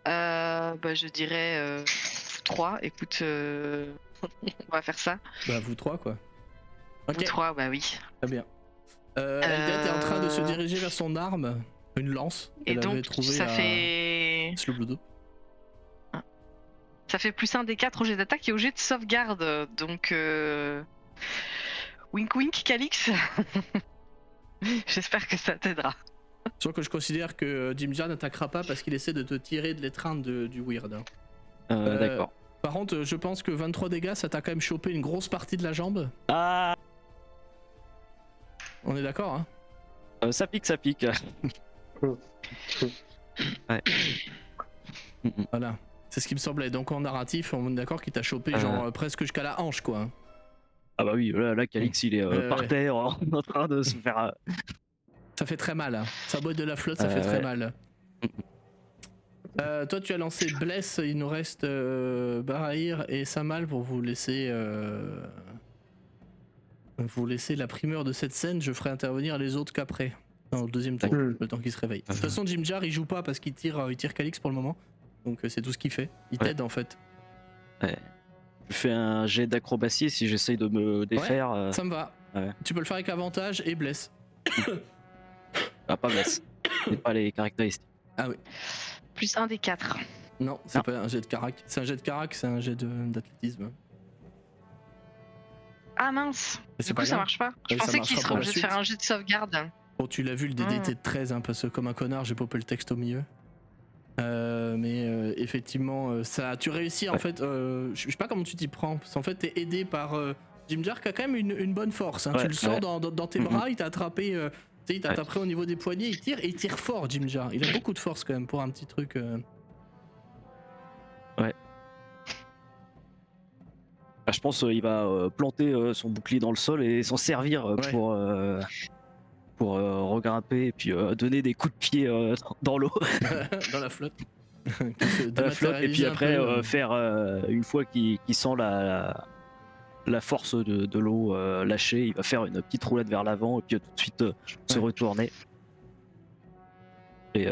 Speaker 5: Je dirais vous trois, écoute, on va faire ça.
Speaker 3: Bah vous trois quoi.
Speaker 5: Vous
Speaker 3: Ok,
Speaker 5: trois, bah oui.
Speaker 3: très bien. Eldeth est en train de se diriger vers son arme, une lance.
Speaker 5: Et
Speaker 3: qu'elle avait
Speaker 5: donc
Speaker 3: trouvée
Speaker 5: ça
Speaker 3: à
Speaker 5: fait
Speaker 3: Sloblodo.
Speaker 5: plus 1 des 4 au jet d'attaque et au jet de sauvegarde. Donc wink wink Calix. J'espère que ça t'aidera.
Speaker 3: Sûr que je considère que Dimjar n'attaquera pas parce qu'il essaie de te tirer de l'étreinte du weird. Hein.
Speaker 1: D'accord.
Speaker 3: Par contre, je pense que 23 dégâts, ça t'a quand même chopé une grosse partie de la jambe.
Speaker 1: Ah,
Speaker 3: On est d'accord, hein?
Speaker 1: ça pique, ça pique. Ouais.
Speaker 3: Voilà. C'est ce qui me semblait. Donc en narratif, on est d'accord qu'il t'a chopé genre presque jusqu'à la hanche, quoi. Hein.
Speaker 1: Ah bah oui, là Calix il est par
Speaker 3: Ouais.
Speaker 1: terre en train de se faire.
Speaker 3: Ça fait très mal. Hein. Ça boîte de la flotte, ça fait très
Speaker 1: ouais.
Speaker 3: mal. Toi, tu as lancé Bless. Il nous reste Barahir et Samal pour vous laisser la primeur de cette scène. Je ferai intervenir les autres qu'après, dans le deuxième tour,
Speaker 4: Mm.
Speaker 3: le temps qu'il se réveille. De toute façon, Jimjar il joue pas parce qu'il tire Calix pour le moment. Donc c'est tout ce qu'il fait. Il
Speaker 1: Ouais.
Speaker 3: t'aide en fait.
Speaker 1: Ouais. Je fais un jet d'acrobatie si j'essaye de me défaire.
Speaker 3: Ça me va.
Speaker 1: Ouais.
Speaker 3: Tu peux le faire avec avantage et blesse.
Speaker 1: Pas blesse. C'est pas les caractéristiques.
Speaker 3: Ah oui.
Speaker 5: Plus 1 des 4.
Speaker 3: Non, c'est
Speaker 1: Ah.
Speaker 3: pas un jet de carac. C'est un jet de carac, c'est un jet d'athlétisme.
Speaker 5: Ah mince.
Speaker 3: Mais c'est
Speaker 5: Du
Speaker 3: pas
Speaker 5: coup, ça
Speaker 3: grave.
Speaker 5: marche pas. Je
Speaker 3: Ouais, ça
Speaker 5: pensais qu'il
Speaker 3: marchera
Speaker 5: serait
Speaker 3: pour la
Speaker 5: obligé de faire
Speaker 3: suite.
Speaker 5: un jet de sauvegarde.
Speaker 3: Bon, tu l'as vu le DDT de 13, hein, parce que comme un connard, j'ai popé le texte au milieu. Mais effectivement, ça, tu réussis en
Speaker 1: Ouais.
Speaker 3: fait. Je sais pas comment tu t'y prends. Parce qu'en fait, t'es aidé par Jim Jar qui a quand même une bonne force. Hein.
Speaker 1: Ouais,
Speaker 3: Tu le sens
Speaker 1: ouais.
Speaker 3: dans tes bras, il t'a attrapé. Tu sais, il t'a
Speaker 1: Ouais.
Speaker 3: attrapé au niveau des poignets, il tire et il tire fort, Jim Jar. Il a beaucoup de force quand même pour un petit truc.
Speaker 1: Bah, je pense qu'il va planter son bouclier dans le sol et s'en servir
Speaker 3: Ouais.
Speaker 1: pour regrimper et puis donner des coups de pied dans l'eau,
Speaker 3: dans la flotte. Qui se
Speaker 1: dans la flotte, et puis
Speaker 3: dématérialise un
Speaker 1: après
Speaker 3: peu,
Speaker 1: faire, une fois qu'il sent la force de l'eau lâcher, il va faire une petite roulade vers l'avant et puis tout de suite se
Speaker 3: Ouais.
Speaker 1: retourner. Et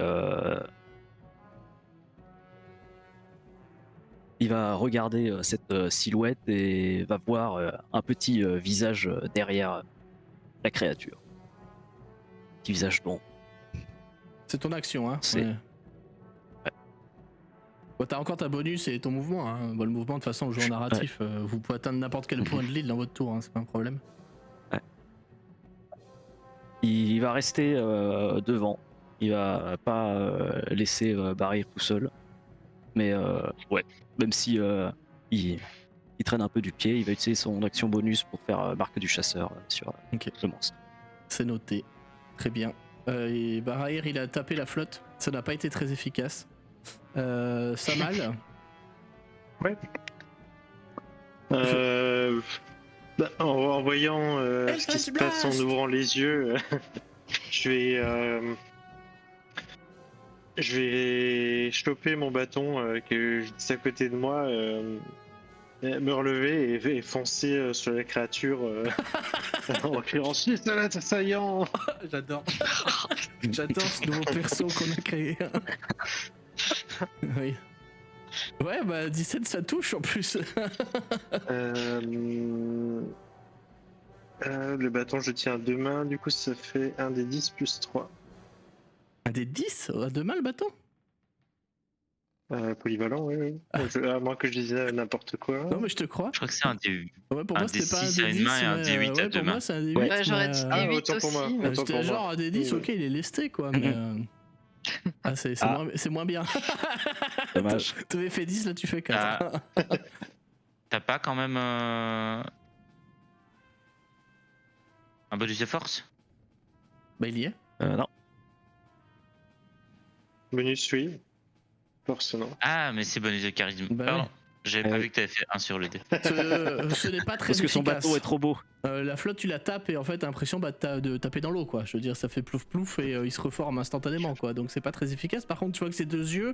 Speaker 1: il va regarder cette silhouette et va voir un petit visage derrière la créature. Petit visage blond.
Speaker 3: C'est ton action, hein.
Speaker 1: C'est-
Speaker 3: Ouais. Bon, t'as encore ta bonus et ton mouvement. Hein. Bon, le mouvement, de toute façon, au jeu en narratif, vous pouvez atteindre n'importe quel point de l'île dans votre tour, hein, c'est pas un problème.
Speaker 1: Il va rester devant. Il va pas laisser Barry tout seul. Mais ouais, même si il traîne un peu du pied, il va utiliser son action bonus pour faire marque du chasseur sur
Speaker 3: Ok.
Speaker 1: le monstre.
Speaker 3: C'est noté. Très bien. Et Barahir, il a tapé la flotte. Ça n'a pas été très efficace. Samal,
Speaker 4: En voyant ce qui
Speaker 3: Eldritch
Speaker 4: se passe en
Speaker 3: Blast
Speaker 4: ouvrant les yeux, je vais choper mon bâton que je laisse à côté de moi, me relever et foncer sur la créature en criant Snistelat assaillant.
Speaker 3: j'adore. J'adore ce nouveau perso qu'on a créé. Oui. Ouais, bah 17 ça touche en plus.
Speaker 4: Le bâton, je tiens à deux mains, du coup ça fait un des 10 plus 3.
Speaker 3: Un des 10 à deux mains le bâton.
Speaker 4: Polyvalent, oui, oui. À moins que je disais n'importe quoi.
Speaker 3: Non mais je te crois.
Speaker 2: Je crois que c'est un des.
Speaker 3: Ouais, pour
Speaker 2: Un
Speaker 3: moi c'était pas un
Speaker 2: D6 à
Speaker 3: des
Speaker 2: une
Speaker 3: 10.
Speaker 2: main et un
Speaker 3: mais,
Speaker 2: D8 à
Speaker 3: ouais,
Speaker 2: deux
Speaker 3: pour moi
Speaker 2: mains.
Speaker 3: c'est un des 8.
Speaker 5: Ouais, j'aurais dit
Speaker 4: Ah,
Speaker 5: D8
Speaker 4: autant pour moi.
Speaker 5: aussi.
Speaker 4: Autant
Speaker 3: J'étais
Speaker 4: pour
Speaker 3: genre
Speaker 4: moi.
Speaker 3: un des 10, ok, il est lesté quoi, mais. Ah, c'est
Speaker 1: Ah.
Speaker 3: moins bien.
Speaker 1: Dommage.
Speaker 3: Tu avais fait 10, là tu fais 4.
Speaker 2: T'as pas quand même un bonus de force?
Speaker 3: Bah il y est.
Speaker 1: Non.
Speaker 4: Bonus, oui. Force, non.
Speaker 2: Ah, mais c'est bonus de charisme.
Speaker 3: Bah
Speaker 2: Pardon.
Speaker 3: oui.
Speaker 2: J'avais pas
Speaker 1: oui.
Speaker 2: vu que t'avais fait 1 sur le dé.
Speaker 3: Ce n'est pas très
Speaker 1: Parce que son
Speaker 3: efficace.
Speaker 1: bateau est trop beau.
Speaker 3: La flotte, tu la tapes et en fait, t'as l'impression de taper dans l'eau, quoi. Je veux dire, ça fait plouf plouf et il se reforme instantanément, quoi. Donc c'est pas très efficace. Par contre, tu vois que ses deux yeux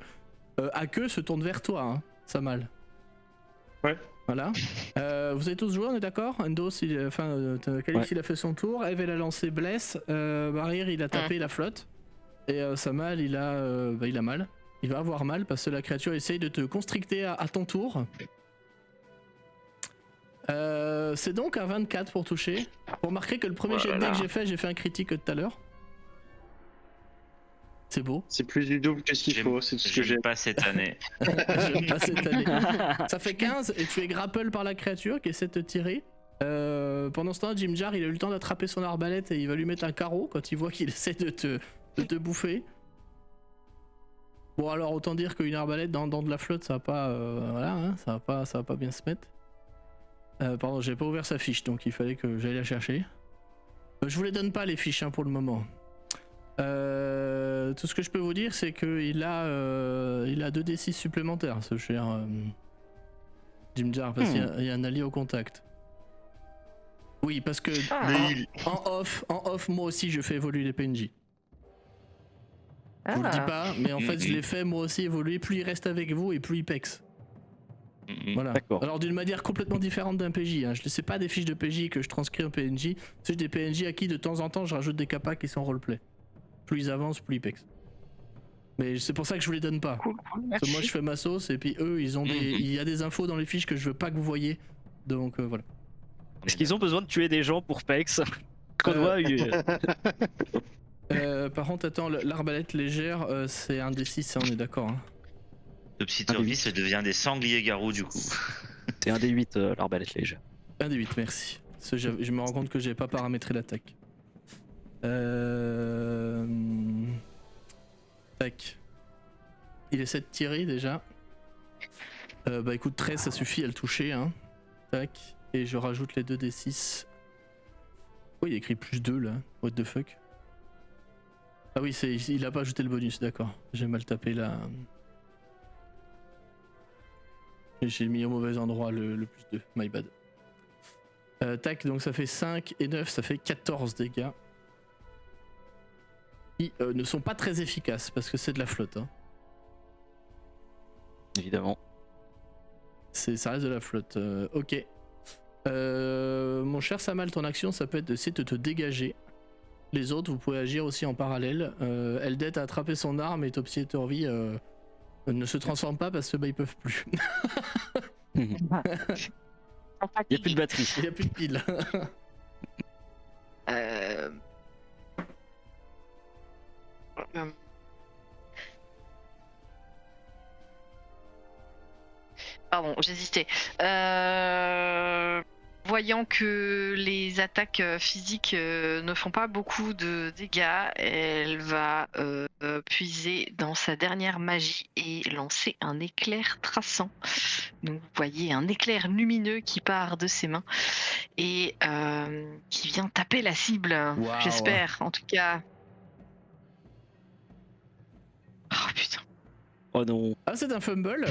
Speaker 3: à queue se tournent vers toi, hein. Ça mal.
Speaker 4: Ouais.
Speaker 3: Voilà. Vous avez tous joué, on est d'accord? Endos, Calix, il a fait son tour. Eve, elle a lancé Bless. Barrier, il a tapé la flotte. Et Samal, il a mal. Il va avoir mal parce que la créature essaye de te constricter à ton tour. C'est donc un 24 pour toucher. Pour remarquer que le premier jet de dé que j'ai fait un critique tout à l'heure. C'est beau.
Speaker 4: C'est plus du double que ce qu'il faut, c'est tout ce que j'ai.
Speaker 2: J'aime pas cette année.
Speaker 3: J'aime pas cette année. Ça fait 15 et tu es grapple par la créature qui essaie de te tirer. Pendant ce temps, Jim Jar, il a eu le temps d'attraper son arbalète et il va lui mettre un carreau quand il voit qu'il essaie de te bouffer. Bon, alors autant dire qu'une arbalète dans de la flotte, ça va pas, voilà, hein, ça va pas bien se mettre. Pardon, j'ai pas ouvert sa fiche, donc il fallait que j'aille la chercher. Je vous les donne pas les fiches hein, pour le moment. Tout ce que je peux vous dire, c'est qu'il a 2d6 supplémentaires, ce cher Jim Jar, parce qu'il y a un allié au contact. Oui, parce que en off, moi aussi, je fais évoluer les PNJ. Je vous le dis pas, mais en fait, je les fais moi aussi évoluer. Plus il reste avec vous et plus il pex. Voilà.
Speaker 1: D'accord.
Speaker 3: Alors d'une manière complètement différente d'un PJ. Hein. Je ne sais pas des fiches de PJ que je transcris en PNJ. C'est des PNJ à qui de temps en temps je rajoute des capas qui sont roleplay. Plus ils avancent, plus ils pex. Mais c'est pour ça que je vous les donne pas.
Speaker 5: Cool,
Speaker 3: Parce que
Speaker 5: merci.
Speaker 3: moi je fais ma sauce et puis eux ils ont il y a des infos dans les fiches que je veux pas que vous voyez. Donc voilà.
Speaker 1: Est-ce qu'ils ont besoin de tuer des gens pour Pex? Qu'on doit
Speaker 3: Par contre, attends, l'arbalète légère, c'est un des 6, on est d'accord. Hein.
Speaker 2: Le petit Turby, ça devient des sangliers garous du coup.
Speaker 1: C'est un des 8 l'arbalète légère.
Speaker 3: Un des 8, merci. Parce que je me rends compte que j'ai pas paramétré l'attaque. Tac. Il essaie de tirer déjà. Bah écoute, 13 ça suffit à le toucher. Hein. Tac. Et je rajoute les 2 des 6. Oh, il y a écrit plus 2 là. What the fuck. Ah oui, il a pas ajouté le bonus, d'accord. J'ai mal tapé là. J'ai mis au mauvais endroit le plus 2, my bad. Tac, donc ça fait 5 et 9, ça fait 14 dégâts. Qui ne sont pas très efficaces parce que c'est de la flotte. Hein.
Speaker 1: Évidemment.
Speaker 3: Ça reste de la flotte. Ok. Mon cher Samal, ton action, ça peut être d'essayer de te dégager. Les autres, vous pouvez agir aussi en parallèle. Eldet a attrapé son arme et Topsy et Torvi ne se transforment pas parce que bah, ils peuvent plus.
Speaker 1: Il n'y a plus de batterie.
Speaker 3: Il n'y a plus de piles.
Speaker 5: Pardon, j'hésitais. Voyant que les attaques physiques ne font pas beaucoup de dégâts, elle va puiser dans sa dernière magie et lancer un éclair traçant. Donc vous voyez un éclair lumineux qui part de ses mains et qui vient taper la cible.
Speaker 3: Wow.
Speaker 5: J'espère, en tout cas. Oh putain.
Speaker 1: Oh non.
Speaker 3: Ah, c'est un fumble.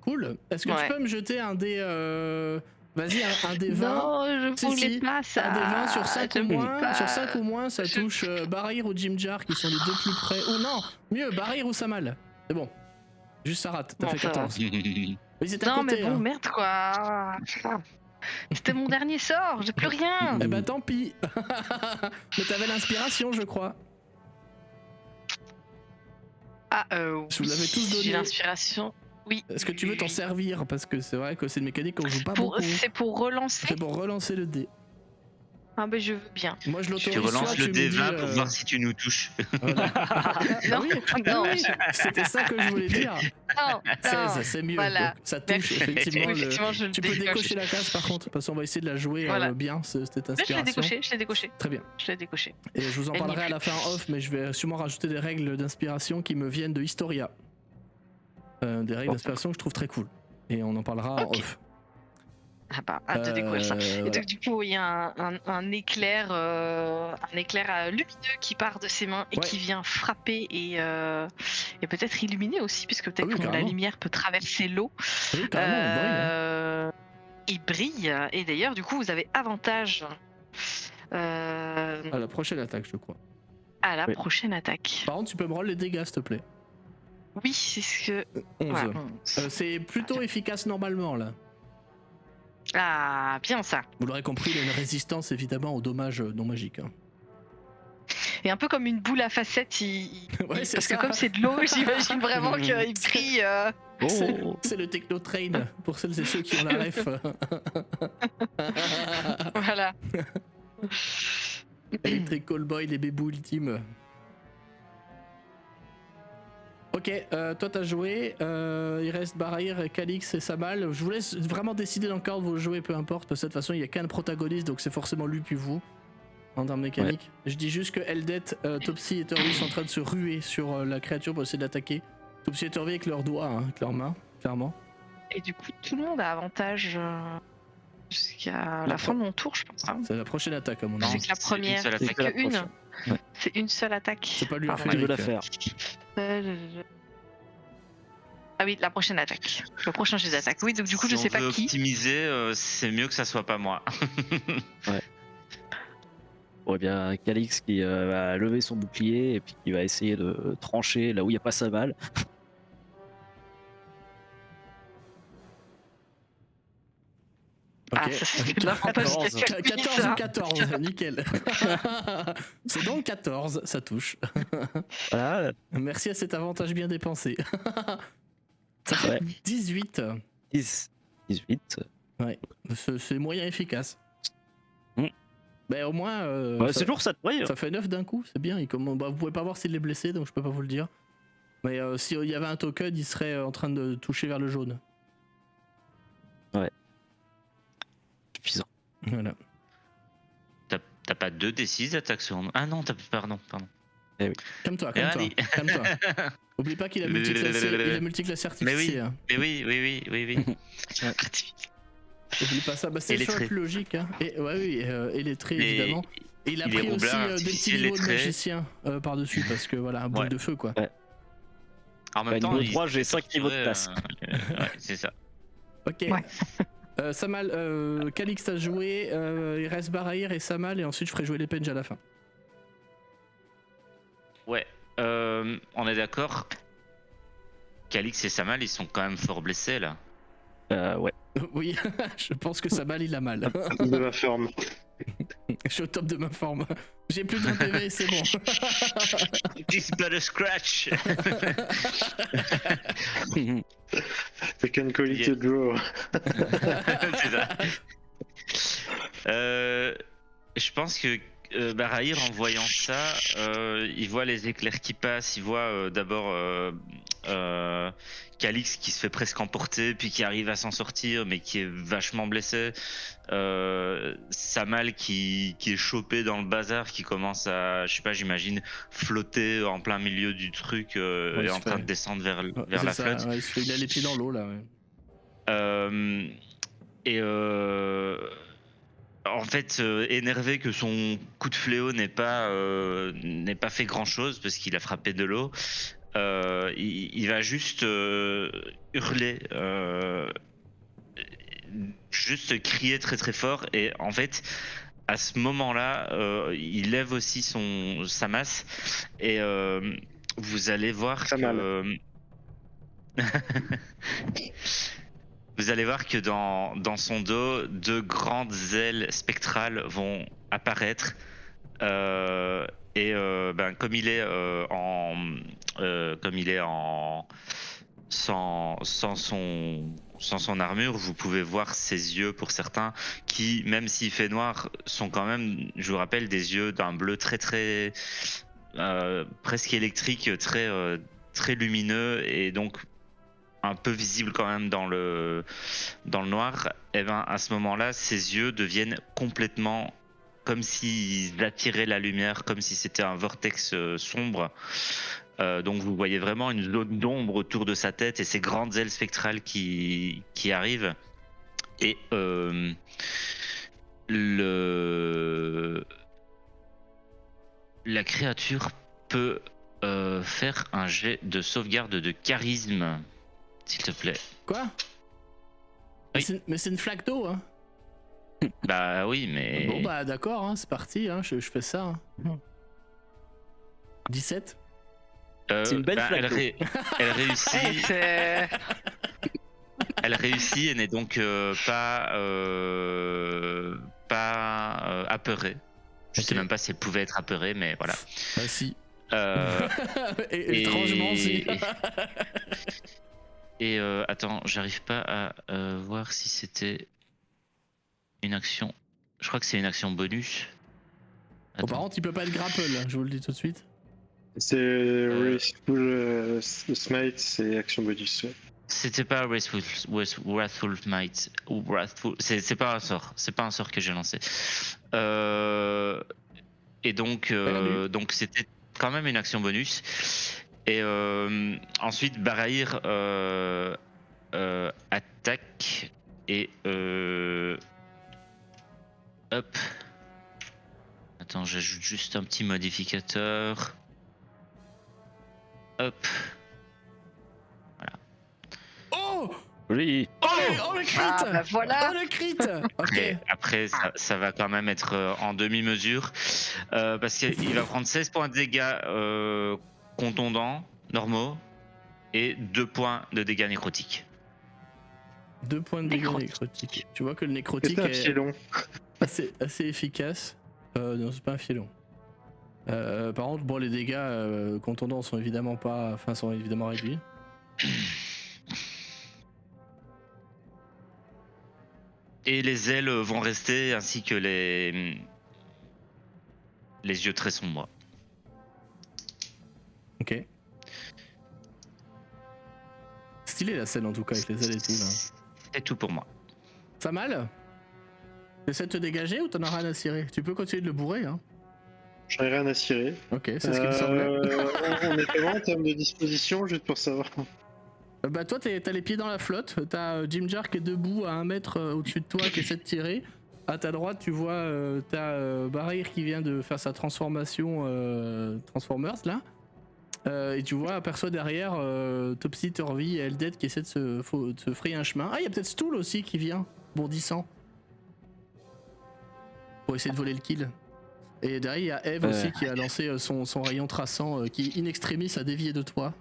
Speaker 3: Cool. Est-ce que tu
Speaker 5: Ouais.
Speaker 3: peux me jeter un dé. Vas-y, un dé 20.
Speaker 5: Non, je
Speaker 3: Si,
Speaker 5: voulais
Speaker 3: si.
Speaker 5: pas ça.
Speaker 3: Un des 20 sur 5
Speaker 5: Je
Speaker 3: ou
Speaker 5: voulais
Speaker 3: moins.
Speaker 5: pas.
Speaker 3: Sur 5 ou moins, ça
Speaker 5: Je-
Speaker 3: touche Barir ou Jim Jar qui sont les deux plus près. Ou non, mieux, Barir ou Samal. C'est bon. Juste ça rate, t'as
Speaker 5: Bon,
Speaker 3: fait
Speaker 5: ça va.
Speaker 3: 14. Oui, c'est à
Speaker 5: Non,
Speaker 3: côté.
Speaker 5: mais bon,
Speaker 3: Hein.
Speaker 5: merde quoi. C'était mon dernier sort, j'ai plus rien.
Speaker 3: Eh bah tant pis. Mais t'avais l'inspiration, je crois.
Speaker 5: Ah,
Speaker 3: Je vous l'avais tous donné.
Speaker 5: J'ai l'inspiration. Oui.
Speaker 3: Est-ce que tu veux t'en servir? Parce que c'est vrai que c'est une mécanique qu'on joue pas beaucoup.
Speaker 5: C'est pour relancer.
Speaker 3: C'est pour relancer le dé.
Speaker 5: Ah, ben je veux bien.
Speaker 3: Moi je l'autorise.
Speaker 2: Tu relances
Speaker 3: soit
Speaker 2: le
Speaker 3: tu me dis,
Speaker 2: D20 pour voir si tu nous touches.
Speaker 3: Voilà.
Speaker 5: Non,
Speaker 3: oui,
Speaker 5: non,
Speaker 3: oui, c'était ça que je voulais dire.
Speaker 5: non,
Speaker 3: 16, c'est mieux.
Speaker 5: Voilà.
Speaker 3: Donc, ça touche effectivement.
Speaker 5: Effectivement, je le
Speaker 3: Tu peux
Speaker 5: décoche.
Speaker 3: décocher la case par contre, parce qu'on va essayer de la jouer
Speaker 5: Voilà.
Speaker 3: bien, cette
Speaker 5: Mais je l'ai
Speaker 3: inspiration.
Speaker 5: décoché, je l'ai décoché.
Speaker 3: Très bien.
Speaker 5: Je l'ai décoché.
Speaker 3: Et je vous en
Speaker 5: Elle
Speaker 3: parlerai
Speaker 5: n'y
Speaker 3: à
Speaker 5: est
Speaker 3: la fin en off, mais je vais sûrement rajouter des règles d'inspiration qui me viennent de Historia. Des règles d'inspiration que je trouve très cool. Et on en parlera en
Speaker 5: Ok.
Speaker 3: off.
Speaker 5: Ah bah, hâte de découvrir ça. Et
Speaker 3: Voilà.
Speaker 5: donc, du coup, il y a un éclair lumineux qui part de ses mains et
Speaker 3: Ouais.
Speaker 5: qui vient frapper et peut-être illuminer aussi, puisque peut-être
Speaker 3: Ah oui,
Speaker 5: que la
Speaker 3: carrément.
Speaker 5: lumière peut traverser l'eau.
Speaker 3: Oui, carrément, il brille, hein.
Speaker 5: Il brille. Et d'ailleurs, du coup, vous avez avantage
Speaker 3: À la prochaine attaque, je crois.
Speaker 5: à la
Speaker 1: Oui.
Speaker 5: prochaine attaque.
Speaker 3: Par contre, tu peux me roll les dégâts, s'il te plaît.
Speaker 5: Oui, c'est ce que.
Speaker 3: 11.
Speaker 5: Voilà, 11.
Speaker 3: C'est plutôt efficace normalement là.
Speaker 5: Ah, bien ça.
Speaker 3: Vous l'aurez compris, il a une résistance évidemment aux dommages non magiques. Hein.
Speaker 5: Et un peu comme une boule à facettes,
Speaker 3: Ouais, c'est
Speaker 5: parce
Speaker 3: ça.
Speaker 5: que comme c'est de l'eau, j'imagine vraiment qu'il brille.
Speaker 3: C'est le Techno Train pour celles et ceux qui ont la ref.
Speaker 5: Voilà.
Speaker 3: Electric Callboy, les bébous ultimes. Ok, toi t'as joué, il reste Barahir, Calix et Samal. Je vous laisse vraiment décider dans le cadre où vous jouez, peu importe, parce que de toute façon il y a qu'un protagoniste, donc c'est forcément lui puis vous, en termes mécaniques. Je dis juste que Eldet, Topsy et Turvy sont en train de se ruer sur la créature pour essayer de l'attaquer. Topsy et Turvy avec leurs doigts, hein, avec leurs mains, clairement.
Speaker 5: Et du coup, tout le monde a avantage jusqu'à la fin de mon tour, je pense. Hein.
Speaker 3: C'est la prochaine attaque à mon
Speaker 5: C'est
Speaker 3: avis.
Speaker 5: que la
Speaker 2: c'est une
Speaker 5: première,
Speaker 2: seule
Speaker 5: c'est
Speaker 2: attaque.
Speaker 5: que
Speaker 1: la
Speaker 5: une.
Speaker 1: prochaine. Ouais.
Speaker 5: C'est une seule attaque.
Speaker 3: C'est pas lui à
Speaker 5: Pardon.
Speaker 3: faire.
Speaker 1: Tu veux la faire.
Speaker 5: Ah oui, la prochaine attaque. Le prochain jet d'attaque. Oui, donc du coup,
Speaker 2: Si
Speaker 5: je
Speaker 2: on
Speaker 5: sais pas
Speaker 2: veut
Speaker 5: qui.
Speaker 2: optimiser, c'est mieux que ça soit pas moi.
Speaker 1: Bon, eh bien, Calix qui va lever son bouclier et puis qui va essayer de trancher là où il n'y a pas sa balle.
Speaker 5: Ah, ça c'est l'avantage
Speaker 1: 14.
Speaker 5: des
Speaker 3: 14 ou
Speaker 5: ça.
Speaker 3: 14, nickel. C'est donc 14, ça touche.
Speaker 1: Voilà.
Speaker 3: Merci à cet avantage bien dépensé. Ça fait
Speaker 1: Ouais.
Speaker 3: 18.
Speaker 1: 18.
Speaker 3: C'est moyen efficace.
Speaker 1: Mm.
Speaker 3: Ben au moins,
Speaker 1: Ouais,
Speaker 3: ça,
Speaker 1: c'est toujours ça de prix.
Speaker 3: ça fait 9 d'un coup, c'est bien. Bah, vous pouvez pas voir s'il est blessé, donc je peux pas vous le dire. Mais s'il y avait un token, il serait en train de toucher vers le jaune.
Speaker 1: Suffisant.
Speaker 3: Voilà.
Speaker 2: T'as pas 2d6 d'attaque sur. Ah non, pardon.
Speaker 3: Calme-toi,
Speaker 2: Et
Speaker 3: calme-toi.
Speaker 2: allez.
Speaker 3: Calme-toi. Oublie pas qu'il a multiclassé
Speaker 2: Mais
Speaker 3: artificier. Hein.
Speaker 2: oui.
Speaker 3: Oublie pas ça, bah, c'est
Speaker 2: Et
Speaker 3: le choix le
Speaker 2: lettré.
Speaker 3: plus logique. Hein. Et, ouais, oui, et lettré
Speaker 2: Et
Speaker 3: évidemment. Et il a
Speaker 2: il est
Speaker 3: pris aussi
Speaker 2: roublard,
Speaker 3: des petits
Speaker 2: artificier,
Speaker 3: niveaux de
Speaker 2: lettré.
Speaker 3: magicien par-dessus, parce que voilà, un boule
Speaker 2: Ouais.
Speaker 3: de feu quoi.
Speaker 2: En même temps,
Speaker 1: niveau
Speaker 2: il
Speaker 1: 3, j'ai
Speaker 2: s'est
Speaker 1: 5 niveaux de
Speaker 2: torturé,
Speaker 1: classe.
Speaker 2: ouais, c'est ça.
Speaker 3: Ok.
Speaker 5: Ouais.
Speaker 3: Samal, Calix a joué, il reste Barahir et Samal, et ensuite je ferai jouer les Penge à la fin.
Speaker 2: Ouais, on est d'accord. Calix et Samal, ils sont quand même fort blessés là.
Speaker 1: Ouais.
Speaker 3: Oui, je pense que Samal il a mal.
Speaker 4: De ma forme.
Speaker 3: Je suis au top de ma forme. J'ai plus de PV, c'est bon.
Speaker 2: This better scratch.
Speaker 4: We can call it
Speaker 2: Yeah.
Speaker 4: a draw.
Speaker 2: C'est ça. Je pense que Barahir, en voyant ça, il voit les éclairs qui passent, il voit d'abord Calix qui se fait presque emporter, puis qui arrive à s'en sortir, mais qui est vachement blessé. Samal qui est chopé dans le bazar, qui commence à, je sais pas, j'imagine, flotter en plein milieu du truc
Speaker 3: Ouais,
Speaker 2: et
Speaker 3: il
Speaker 2: en
Speaker 3: se
Speaker 2: train
Speaker 3: fait-
Speaker 2: de descendre vers
Speaker 3: C'est
Speaker 2: la
Speaker 3: ça,
Speaker 2: flotte.
Speaker 3: ouais, il a les pieds dans l'eau là. Ouais.
Speaker 2: Et en fait, énervé que son coup de fléau n'ait pas fait grand chose parce qu'il a frappé de l'eau, il va juste hurler, juste crier très très fort. Et en fait, à ce moment-là, il lève aussi sa masse et vous allez voir
Speaker 4: Pas mal.
Speaker 2: que vous allez voir que dans son dos, deux grandes ailes spectrales vont apparaître. Et comme il est sans son armure, vous pouvez voir ses yeux pour certains qui, même s'il fait noir, sont quand même, je vous rappelle, des yeux d'un bleu très très presque électrique, très lumineux et donc un peu visible quand même dans le noir. Et ben à ce moment-là, ses yeux deviennent complètement comme s'ils attiraient la lumière, comme si c'était un vortex sombre. Donc vous voyez vraiment une zone d'ombre autour de sa tête et ces grandes ailes spectrales qui arrivent. Et la créature peut faire un jet de sauvegarde de charisme, s'il te plaît.
Speaker 3: Quoi?
Speaker 2: Oui.
Speaker 3: Mais c'est une flaque d'eau, hein.
Speaker 2: Bah oui, mais...
Speaker 3: Bon bah d'accord, hein, c'est parti, hein, je fais ça. Hein. 17.
Speaker 1: C'est une belle flaque
Speaker 2: elle,
Speaker 1: d'eau.
Speaker 2: elle réussit.
Speaker 5: C'est-
Speaker 2: Elle réussit et n'est donc pas apeurée. Je sais
Speaker 3: Ok.
Speaker 2: même pas si elle pouvait être apeurée, mais voilà.
Speaker 3: Bah si.
Speaker 2: Euh,
Speaker 3: Et étrangement si.
Speaker 2: et attends, j'arrive pas à voir si c'était une action. Je crois que c'est une action bonus.
Speaker 3: Bon, par
Speaker 2: Attends.
Speaker 3: contre, il peut pas être grapple, je vous le dis tout de suite.
Speaker 4: C'est Wrathful Smite, c'est action bonus. Ouais.
Speaker 2: C'était pas Wrathful Might ou Wrathful. C'est pas un sort. C'est pas un sort que j'ai lancé. Et donc c'était quand même une action bonus. Et ensuite Barahir attaque et hop. Attends, j'ajoute juste un petit modificateur. Hop.
Speaker 3: Oh!
Speaker 1: Oui.
Speaker 3: Oh, le crit!
Speaker 5: Ah bah voilà.
Speaker 3: Oh le crit! Ok.
Speaker 2: Après ça va quand même être en demi-mesure. Parce qu'il va prendre 16 points de dégâts contondants, normaux, et 2 points de dégâts nécrotiques.
Speaker 3: 2 points de dégâts
Speaker 5: Nécrotique.
Speaker 3: nécrotiques. Tu vois que le
Speaker 4: C'est
Speaker 3: nécrotique
Speaker 4: un
Speaker 3: est
Speaker 4: filon.
Speaker 3: assez efficace. Non, c'est pas un filon. Par contre, bon, les dégâts contondants sont évidemment réduits.
Speaker 2: Et les ailes vont rester ainsi que les yeux très sombres.
Speaker 3: Ok. Stylé la scène en tout cas avec les ailes et tout là.
Speaker 2: C'est tout pour moi.
Speaker 3: Ça mal? T'essaies de te dégager ou t'en as rien à cirer? Tu peux continuer de le bourrer hein.
Speaker 4: J'en ai rien à cirer.
Speaker 3: Ok, c'est ce qu'il me semblait.
Speaker 4: On est comment en termes de disposition, juste pour savoir?
Speaker 3: Bah toi t'as les pieds dans la flotte, t'as Jim Jar qui est debout à 1 mètre au-dessus de toi qui essaie de tirer. À ta droite tu vois t'as Barahir qui vient de faire sa transformation Transformers là. Et tu vois aperçoit derrière Topsy, Turvy et Eldet qui essaient de se frayer un chemin. Ah il y a peut-être Stool aussi qui vient, bondissant. Pour essayer de voler le kill. Et derrière il y a Eve aussi qui a lancé son rayon traçant qui in extremis a dévié de toi.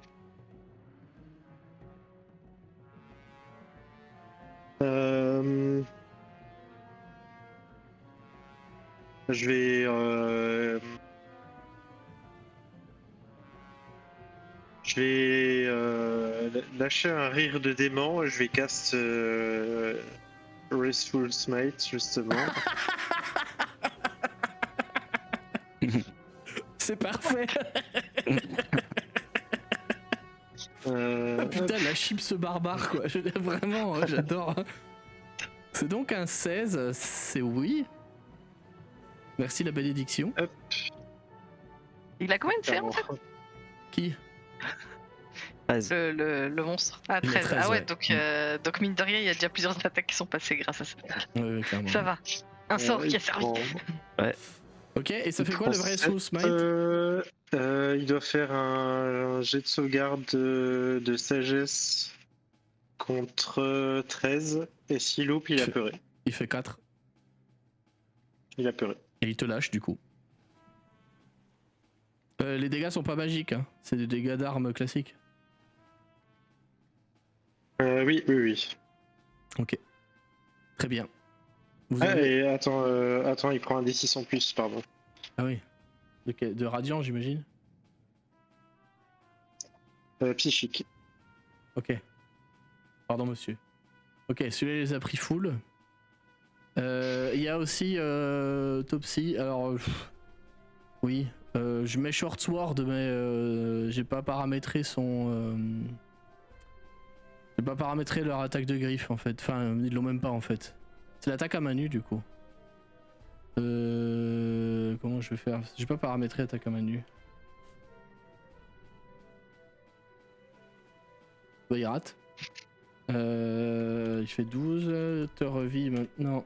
Speaker 4: Je vais lâcher un rire de dément et je vais cast Restful Smite justement.
Speaker 3: C'est parfait.
Speaker 4: Euh,
Speaker 3: Ah putain la chips barbare quoi, vraiment j'adore. C'est donc un 16, c'est oui. Merci la bénédiction.
Speaker 5: Il a combien de CA en fait
Speaker 3: Qui?
Speaker 1: 13.
Speaker 5: le monstre. Ah,
Speaker 3: Il a
Speaker 5: 13.
Speaker 3: 13,
Speaker 5: Ah ouais,
Speaker 3: ouais.
Speaker 5: donc mine de rien, il y a déjà plusieurs attaques qui sont passées grâce à ça.
Speaker 3: Ouais, clairement.
Speaker 5: Ça va. Un sort qui a
Speaker 4: il
Speaker 5: servi.
Speaker 4: prend-
Speaker 3: Ok, et ça fait quoi le vrai Soul Smite?
Speaker 4: Il doit faire un jet de sauvegarde de sagesse contre 13 et s'il loupe il a peuré.
Speaker 3: Il fait 4.
Speaker 4: Il a peuré.
Speaker 3: Et il te lâche du coup. Les dégâts sont pas magiques, hein. C'est des dégâts d'armes classiques.
Speaker 4: Oui.
Speaker 3: Ok. Très bien. Vous
Speaker 4: Ah,
Speaker 3: avez-
Speaker 4: et attends, il prend un D6 en plus, pardon.
Speaker 3: Ah oui. De radiant j'imagine.
Speaker 4: Psychique.
Speaker 3: Ok. Pardon monsieur. Ok, celui-là il les a pris full. Il y a aussi Topsy. Alors oui, je mets Short Sword mais j'ai pas paramétré son. J'ai pas paramétré leur attaque de griffe en fait. Enfin ils l'ont même pas en fait. C'est l'attaque à main nue du coup. Comment je vais faire? J'ai pas paramétré attaque à main nue. Bah il rate. Il fait 12, te revit maintenant.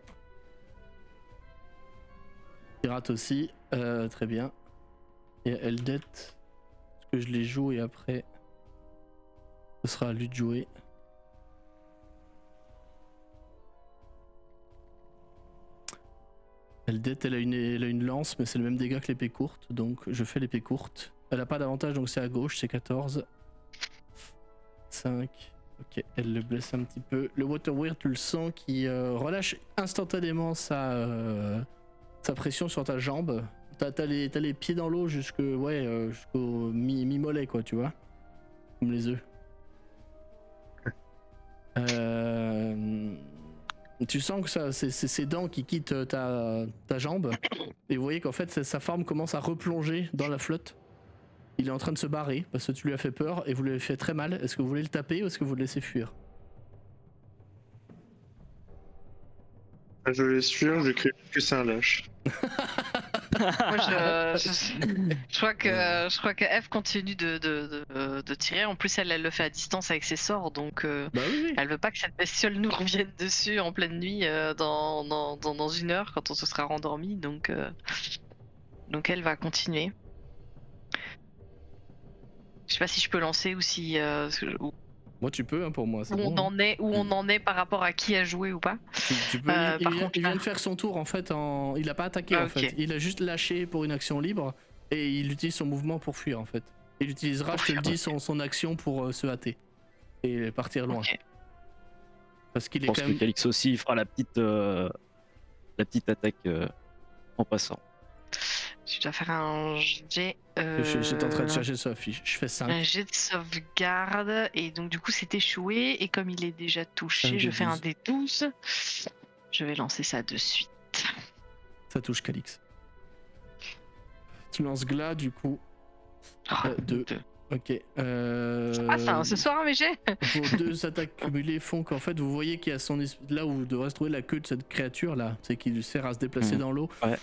Speaker 3: Il rate aussi, très bien. Et Eldet, est-ce que je les joue et après ce sera à lui de jouer. Eldet elle a une lance mais c'est le même dégât que l'épée courte donc je fais l'épée courte. Elle a pas d'avantage donc c'est à gauche, c'est 14. 5. Ok, elle le blesse un petit peu. Le Water Weir, tu le sens qui relâche instantanément sa pression sur ta jambe. T'as les pieds dans l'eau jusqu'au mi-mollet, quoi, tu vois. Comme les œufs. Tu sens que ça, c'est ses dents qui quittent ta jambe. Et vous voyez qu'en fait, sa forme commence à replonger dans la flotte. Il est en train de se barrer parce que tu lui as fait peur et vous lui avez fait très mal. Est-ce que vous voulez le taper ou est-ce que vous le laissez fuir?
Speaker 4: Je laisse fuir, je crie que c'est un lâche.
Speaker 5: Moi, je crois que Eve continue de tirer. En plus, elle le fait à distance avec ses sorts, donc
Speaker 3: Bah oui.
Speaker 5: elle veut pas que cette bestiole nous revienne dessus en pleine nuit dans 1 heure quand on se sera rendormi. Donc elle va continuer. Je sais pas si je peux lancer ou si
Speaker 3: Moi tu peux hein, pour moi, c'est
Speaker 5: où
Speaker 3: bon.
Speaker 5: on en est par rapport à qui a joué ou pas.
Speaker 3: Tu peux, il
Speaker 5: par contre,
Speaker 3: vient de faire son tour en fait, il a pas attaqué
Speaker 5: Ah,
Speaker 3: en
Speaker 5: ok.
Speaker 3: fait, il a juste lâché pour une action libre et il utilise son mouvement pour fuir en fait. Il utilisera, je te le dis, son action pour se hâter et partir loin.
Speaker 5: Ok.
Speaker 3: Parce qu'il
Speaker 1: Je
Speaker 3: est
Speaker 1: pense
Speaker 3: quand
Speaker 1: que
Speaker 3: même.
Speaker 1: Calix aussi fera la petite attaque en passant.
Speaker 5: Tu dois faire un jet.
Speaker 3: J'étais en train de chercher sa fiche. Je fais 5.
Speaker 5: Un jet de sauvegarde. Et donc, du coup, c'est échoué. Et comme il est déjà touché, je fais un D12. Je vais lancer ça de suite.
Speaker 3: Ça touche Calix. Tu lances Gla, du coup.
Speaker 5: Oh,
Speaker 3: 2. Ok.
Speaker 5: Ah, ça, ce soir, mes jets.
Speaker 3: Vos 2 attaques cumulées font qu'en fait, vous voyez qu'il y a là où devrait se trouver la queue de cette créature là, c'est qui lui sert à se déplacer dans l'eau.
Speaker 1: Ouais.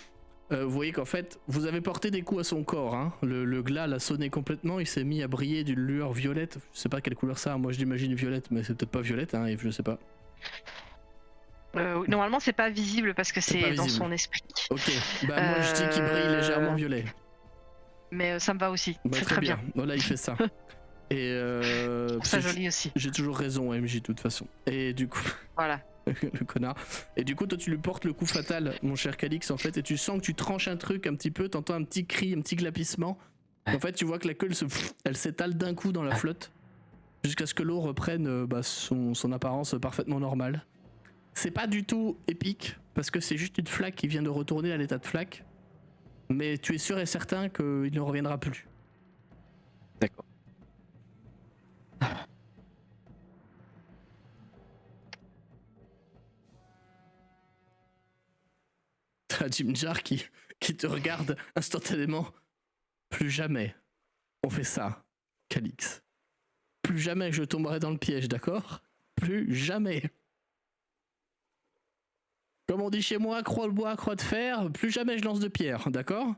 Speaker 3: Vous voyez qu'en fait, vous avez porté des coups à son corps. Hein. Le glas l'a sonné complètement. Il s'est mis à briller d'une lueur violette. Je sais pas quelle couleur ça a. Moi, je l'imagine violette, mais c'est peut-être pas violette. Hein, et je sais pas.
Speaker 5: Normalement, c'est pas visible parce que
Speaker 3: C'est pas
Speaker 5: c'est dans
Speaker 3: visible.
Speaker 5: son esprit.
Speaker 3: Ok. Bah moi, je dis qu'il brille légèrement violet.
Speaker 5: Mais ça me va aussi.
Speaker 3: Bah,
Speaker 5: c'est
Speaker 3: très
Speaker 5: très bien.
Speaker 3: Voilà, il fait ça. Et
Speaker 5: Ça joli aussi.
Speaker 3: j'ai toujours raison, MJ, de toute façon. Et du coup.
Speaker 5: Voilà.
Speaker 3: Le connard. Et du coup, toi, tu lui portes le coup fatal, mon cher Calix, en fait, et tu sens que tu tranches un truc un petit peu, t'entends un petit cri, un petit glapissement. En fait, tu vois que la queue, elle s'étale d'un coup dans la flotte, jusqu'à ce que l'eau reprenne son apparence parfaitement normale. C'est pas du tout épique, parce que c'est juste une flaque qui vient de retourner à l'état de flaque, mais tu es sûr et certain qu'il ne reviendra plus.
Speaker 1: D'accord.
Speaker 3: T'as Jim Jar qui te regarde instantanément. Plus jamais on fait ça, Calix. Plus jamais je tomberai dans le piège, d'accord? Plus jamais. Comme on dit chez moi, croix de bois, croix de fer, plus jamais je lance de pierre, d'accord?